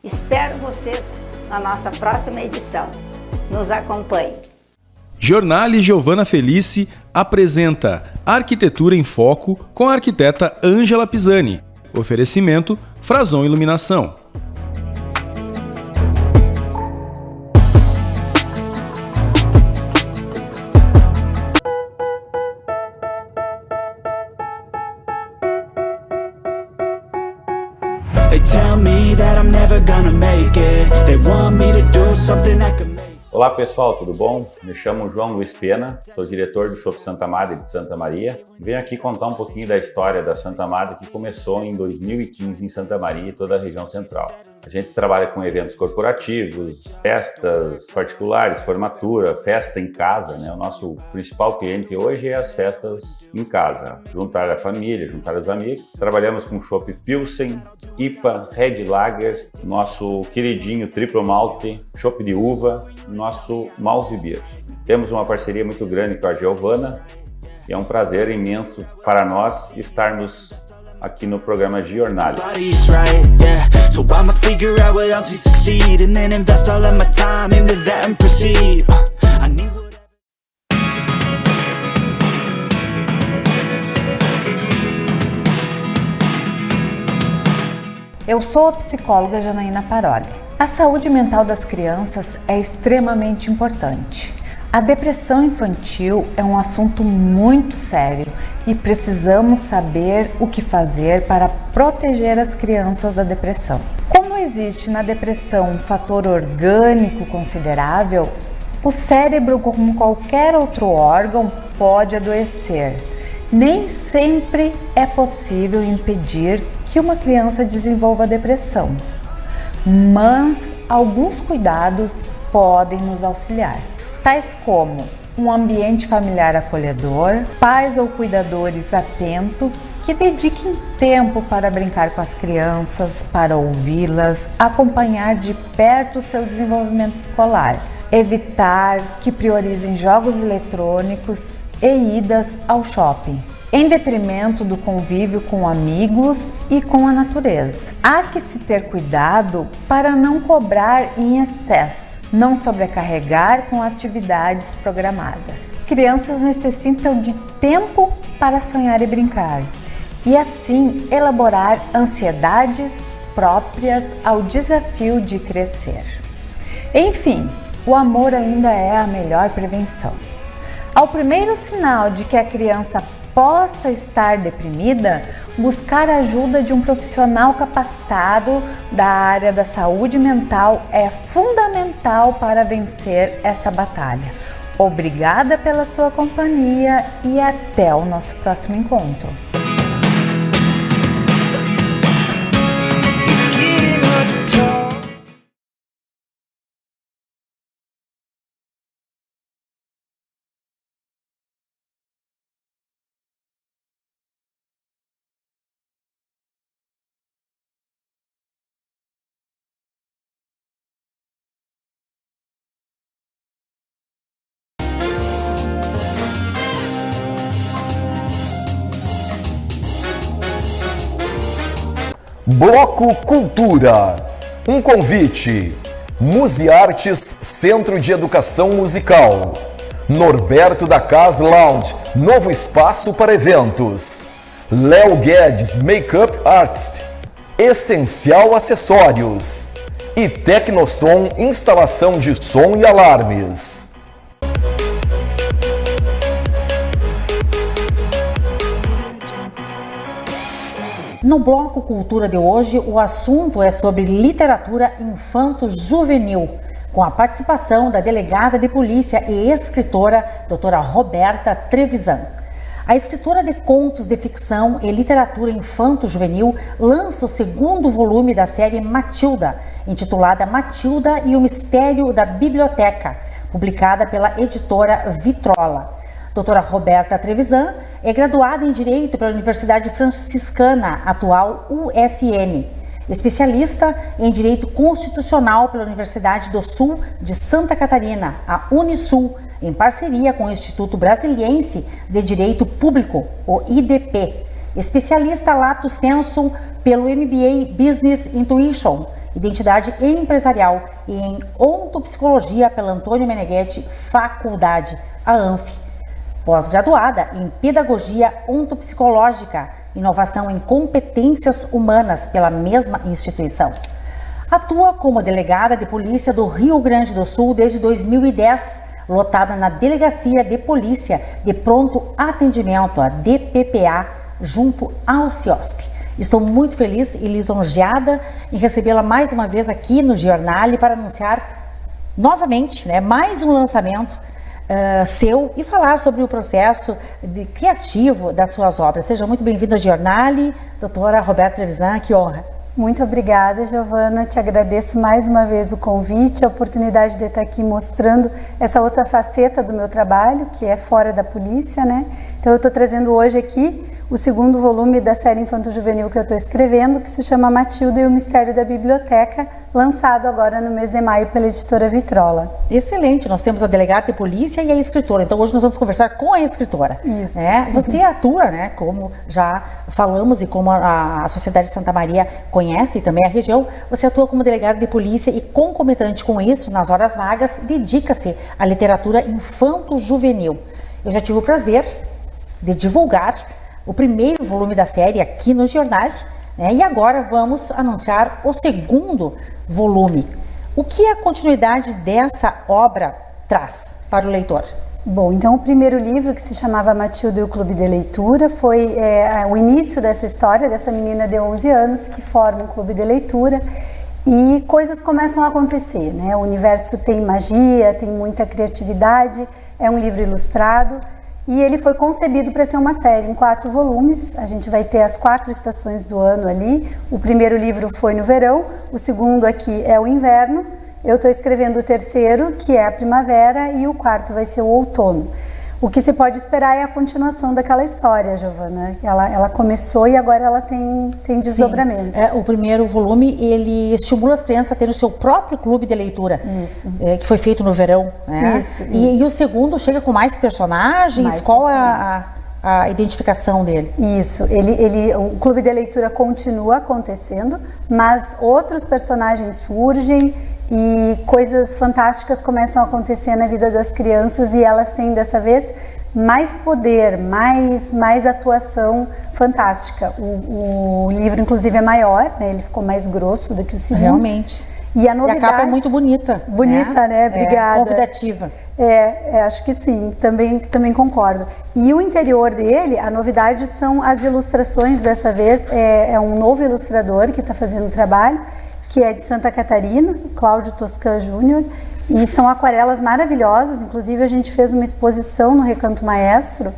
Espero vocês na nossa próxima edição. Nos acompanhe. Jornale Giovana Felice apresenta Arquitetura em Foco com a arquiteta Ângela Pisani. Oferecimento Frazon Iluminação. Olá pessoal, tudo bom? Me chamo João Luiz Pena, sou diretor do Shopping Santa Madre de Santa Maria. Venho aqui contar um pouquinho da história da Santa Madre que começou em 2015 em Santa Maria e toda a região central. A gente trabalha com eventos corporativos, festas particulares, formatura, festa em casa, né? O nosso principal cliente hoje é as festas em casa, juntar a família, juntar os amigos. Trabalhamos com chopp Pilsen, IPA, Red Lager, nosso queridinho Triplo Malte, chopp de uva, nosso Mouse Beer. Temos uma parceria muito grande com a Giovana e é um prazer imenso para nós estarmos aqui no programa Jornale. Eu sou a psicóloga Janaína Paroli. A saúde mental das crianças é extremamente importante. A depressão infantil é um assunto muito sério e precisamos saber o que fazer para proteger as crianças da depressão. Como existe na depressão um fator orgânico considerável, o cérebro, como qualquer outro órgão, pode adoecer. Nem sempre é possível impedir que uma criança desenvolva depressão, mas alguns cuidados podem nos auxiliar, tais como um ambiente familiar acolhedor, pais ou cuidadores atentos que dediquem tempo para brincar com as crianças, para ouvi-las, acompanhar de perto o seu desenvolvimento escolar, evitar que priorizem jogos eletrônicos e idas ao shopping, em detrimento do convívio com amigos e com a natureza. Há que se ter cuidado para não cobrar em excesso, não sobrecarregar com atividades programadas. Crianças necessitam de tempo para sonhar e brincar, e assim elaborar ansiedades próprias ao desafio de crescer. Enfim, o amor ainda é a melhor prevenção. Ao primeiro sinal de que a criança possa estar deprimida, buscar a ajuda de um profissional capacitado da área da saúde mental é fundamental para vencer esta batalha. Obrigada pela sua companhia e até o nosso próximo encontro. Bloco Cultura. Um convite. Museartes Centro de Educação Musical. Norberto da Cas Lounge, novo espaço para eventos. Léo Guedes Makeup Artist. Essencial Acessórios. E Tecnosom Instalação de som e alarmes. No Bloco Cultura de hoje, o assunto é sobre literatura infanto-juvenil. com a participação da delegada de polícia e escritora, doutora Roberta Trevisan. A escritora de contos de ficção e literatura infanto-juvenil lança o segundo volume da série Matilda, intitulada Matilda e o Mistério da Biblioteca, publicada pela editora Vitrola. Doutora Roberta Trevisan é graduada em Direito pela Universidade Franciscana, atual UFN, especialista em Direito Constitucional pela Universidade do Sul de Santa Catarina, a Unisul, em parceria com o Instituto Brasiliense de Direito Público, o IDP, especialista lato sensu pelo MBA Business Intuition, Identidade Empresarial, e em Ontopsicologia pela Antônio Meneghetti Faculdade, a ANF, pós-graduada em Pedagogia Ontopsicológica, Inovação em Competências Humanas pela mesma instituição. Atua como delegada de polícia do Rio Grande do Sul desde 2010, lotada na Delegacia de Polícia de Pronto Atendimento, a DPPA, junto ao CIOSP. Estou muito feliz e lisonjeada em recebê-la mais uma vez aqui no Giornale para anunciar novamente, mais um lançamento seu e falar sobre o processo criativo das suas obras. Seja muito bem-vinda ao Giornale, doutora Roberta Trevisan, que honra. Muito obrigada, Giovana. Te agradeço mais uma vez o convite, a oportunidade de estar aqui mostrando essa outra faceta do meu trabalho, que é fora da polícia, né? Então eu estou trazendo hoje aqui o segundo volume da série infanto-juvenil que eu estou escrevendo, que se chama Matilda e o Mistério da Biblioteca, lançado agora no mês de maio pela editora Vitrola. Excelente, nós temos a delegada de polícia e a escritora, então hoje nós vamos conversar com a escritora. Isso. Você atua, como já falamos e como a Sociedade de Santa Maria conhece e também a região, você atua como delegada de polícia e concomitante com isso, nas horas vagas, dedica-se à literatura infanto-juvenil. Eu já tive o prazer de divulgar o primeiro volume da série aqui no Giornale, e agora vamos anunciar o segundo volume. O que a continuidade dessa obra traz para o leitor? Bom, então o primeiro livro, que se chamava Matilda e o Clube de Leitura, foi o início dessa história, dessa menina de 11 anos que forma um clube de leitura e coisas começam a acontecer, O universo tem magia, tem muita criatividade, é um livro ilustrado. E ele foi concebido para ser uma série em 4 volumes. A gente vai ter as 4 estações do ano ali. O primeiro livro foi no verão, o segundo aqui é o inverno. Eu estou escrevendo o terceiro, que é a primavera, e o quarto vai ser o outono. O que se pode esperar é a continuação daquela história, Giovana. Ela começou e agora ela tem desdobramentos. O primeiro volume, ele estimula as crianças a terem o seu próprio clube de leitura. Isso. Que foi feito no verão. Isso. E o segundo chega com mais personagens? Qual a identificação dele? Isso. O clube de leitura continua acontecendo, mas outros personagens surgem e coisas fantásticas começam a acontecer na vida das crianças e elas têm dessa vez mais poder, mais atuação fantástica. O livro inclusive é maior, ele ficou mais grosso do que o segundo. Realmente. E a novidade... E a capa é muito bonita. Bonita, né? Obrigada. Convidativa. Acho que sim, também concordo. E o interior dele, a novidade são as ilustrações. Dessa vez é um novo ilustrador que está fazendo o trabalho, que é de Santa Catarina, Cláudio Toscan Júnior, e são aquarelas maravilhosas. Inclusive a gente fez uma exposição no Recanto Maestro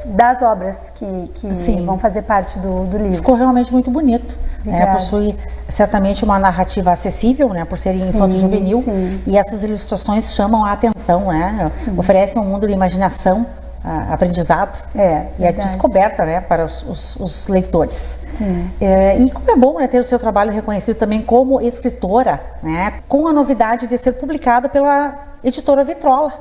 das obras que vão fazer parte do livro. Ficou realmente muito bonito. Possui certamente uma narrativa acessível, por ser infanto-juvenil, e essas ilustrações chamam a atenção, oferecem um mundo de imaginação, aprendizado e a descoberta para os leitores. E como é bom ter o seu trabalho reconhecido também como escritora, com a novidade de ser publicado pela editora Vitrola,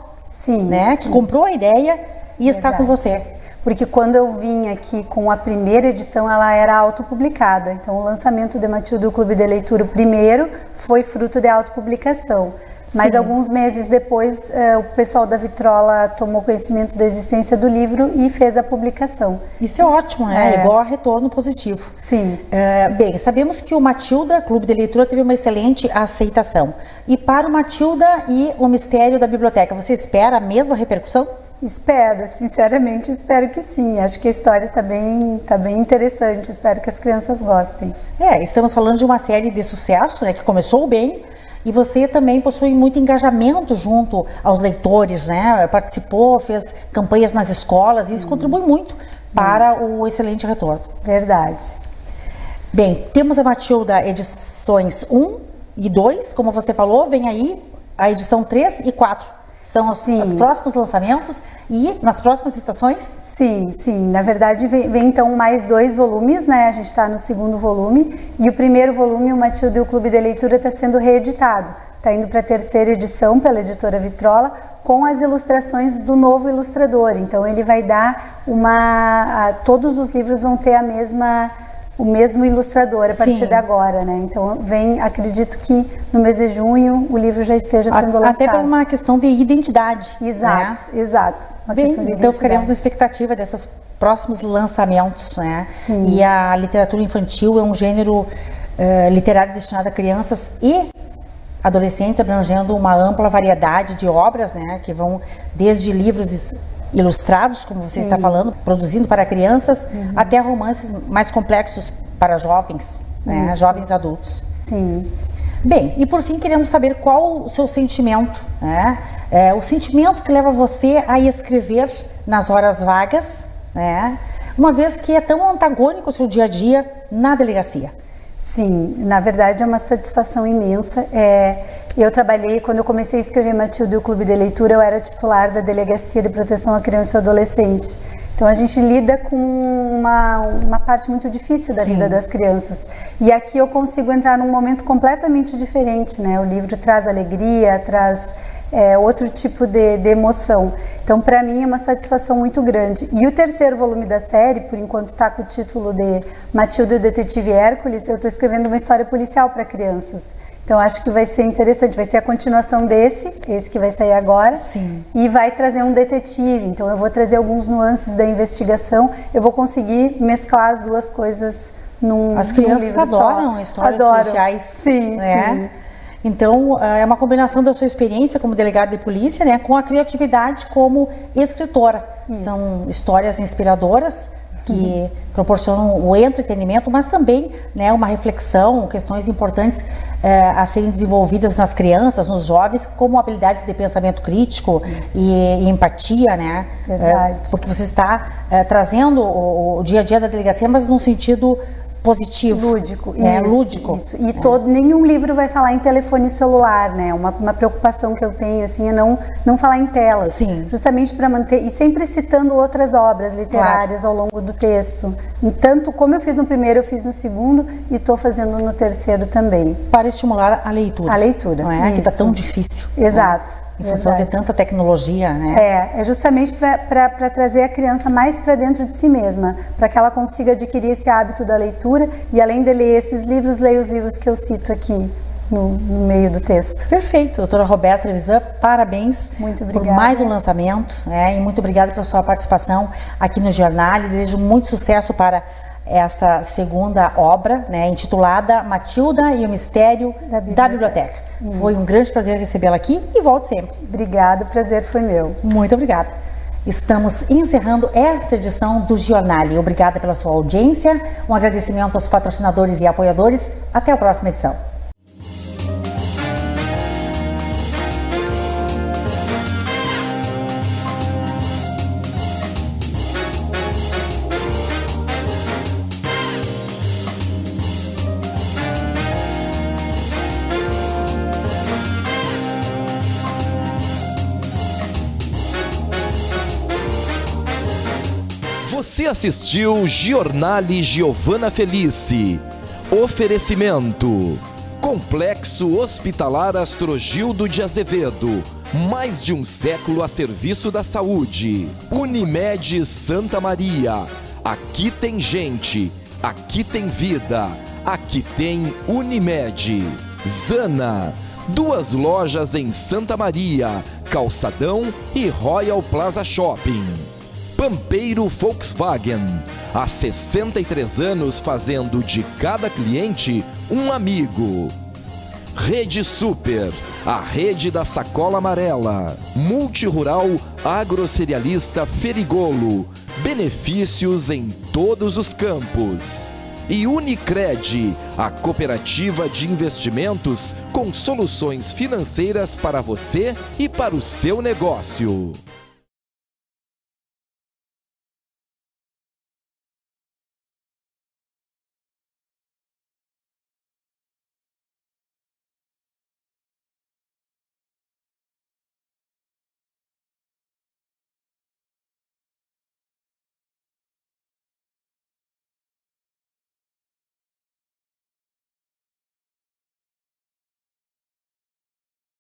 que comprou a ideia e está com você. Porque quando eu vim aqui com a primeira edição, ela era autopublicada. Então o lançamento de Matilda e o Clube de Leitura, o primeiro, foi fruto de autopublicação. Mas alguns meses depois, o pessoal da Vitrola tomou conhecimento da existência do livro e fez a publicação. Isso é ótimo, igual a retorno positivo. Sim. Bem, sabemos que o Matilda, Clube de Leitura, teve uma excelente aceitação. E para o Matilda e o Mistério da Biblioteca, você espera a mesma repercussão? Espero, sinceramente espero que sim. Acho que a história tá bem interessante, espero que as crianças gostem. Estamos falando de uma série de sucesso, que começou bem, E você também possui muito engajamento junto aos leitores, né? Participou, fez campanhas nas escolas e isso contribui muito para o excelente retorno. Verdade. Bem, temos a Matilda edições 1 e 2, como você falou, vem aí a edição 3 e 4. São os próximos lançamentos e nas próximas estações? Sim. Na verdade, vem então mais 2 volumes, né? A gente está no 2º volume e o primeiro volume, o Matilda e o Clube de Leitura, está sendo reeditado. Está indo para a 3ª edição pela editora Vitrola, com as ilustrações do novo ilustrador. Então, ele vai dar todos os livros vão ter o mesmo ilustrador a partir de agora, né? Então, acredito que no mês de junho o livro já esteja sendo lançado. Até por uma questão de identidade. Exato. Então, ficaremos na expectativa desses próximos lançamentos, né? Sim. E a literatura infantil é um gênero literário destinado a crianças e adolescentes, abrangendo uma ampla variedade de obras, né? Que vão desde livros ilustrados, como você está falando, produzindo para crianças, até romances mais complexos para jovens, né? Jovens adultos. Sim. Bem, e por fim queremos saber qual o seu sentimento, né? O sentimento que leva você a escrever nas horas vagas, né? Uma vez que é tão antagônico o seu dia a dia na delegacia. Sim, na verdade é uma satisfação imensa. Eu trabalhei, quando eu comecei a escrever Matilda e o Clube de Leitura, eu era titular da Delegacia de Proteção à Criança e ao Adolescente. Então a gente lida com uma parte muito difícil da vida das crianças. E aqui eu consigo entrar num momento completamente diferente, né? O livro traz alegria, traz outro tipo de emoção. Então, para mim, é uma satisfação muito grande. E o 3º volume da série, por enquanto está com o título de Matilda e o Detetive Hércules, eu estou escrevendo uma história policial para crianças. Então, acho que vai ser interessante, vai ser a continuação esse que vai sair agora. Sim. E vai trazer um detetive, então eu vou trazer alguns nuances da investigação, eu vou conseguir mesclar as duas coisas num As crianças adoram histórias policiais. Sim. Então, é uma combinação da sua experiência como delegada de polícia, né, com a criatividade como escritora. São histórias inspiradoras que proporcionam o entretenimento, mas também, né, uma reflexão, questões importantes a serem desenvolvidas nas crianças, nos jovens, como habilidades de pensamento crítico e empatia, né? Verdade. Porque você está trazendo o dia a dia da delegacia, mas num sentido positivo. Lúdico. Lúdico. Isso. E nenhum livro vai falar em telefone celular, né? Uma preocupação que eu tenho, assim, é não falar em telas. Sim. Justamente para manter, e sempre citando outras obras literárias ao longo do texto. Tanto como eu fiz no primeiro, eu fiz no segundo e estou fazendo no 3º também. Para estimular a leitura. A leitura. Não é? Que está tão difícil. Exato. Né? Em função de tanta tecnologia, né? É justamente para trazer a criança mais para dentro de si mesma, para que ela consiga adquirir esse hábito da leitura e, além de ler esses livros, leia os livros que eu cito aqui no meio do texto. Perfeito, doutora Roberta Trevisan, parabéns por mais um lançamento, né? E muito obrigada pela sua participação aqui no Jornal. Desejo muito sucesso para esta segunda obra, né, intitulada Matilda e o Mistério da Biblioteca. Foi um grande prazer recebê-la aqui e volte sempre. Obrigada, o prazer foi meu. Muito obrigada. Estamos encerrando esta edição do Jornal. Obrigada pela sua audiência, um agradecimento aos patrocinadores e apoiadores. Até a próxima edição. Você assistiu Giornale Giovana Felice. Oferecimento: Complexo Hospitalar Astrogildo de Azevedo. Mais de um século a serviço da saúde. Unimed Santa Maria. Aqui tem gente. Aqui tem vida. Aqui tem Unimed. Zana. 2 lojas em Santa Maria, Calçadão e Royal Plaza Shopping. Pampeiro Volkswagen, há 63 anos fazendo de cada cliente um amigo. Rede Super, a rede da sacola amarela. Multirural Agrocerealista Ferigolo, benefícios em todos os campos. E Unicred, a cooperativa de investimentos com soluções financeiras para você e para o seu negócio.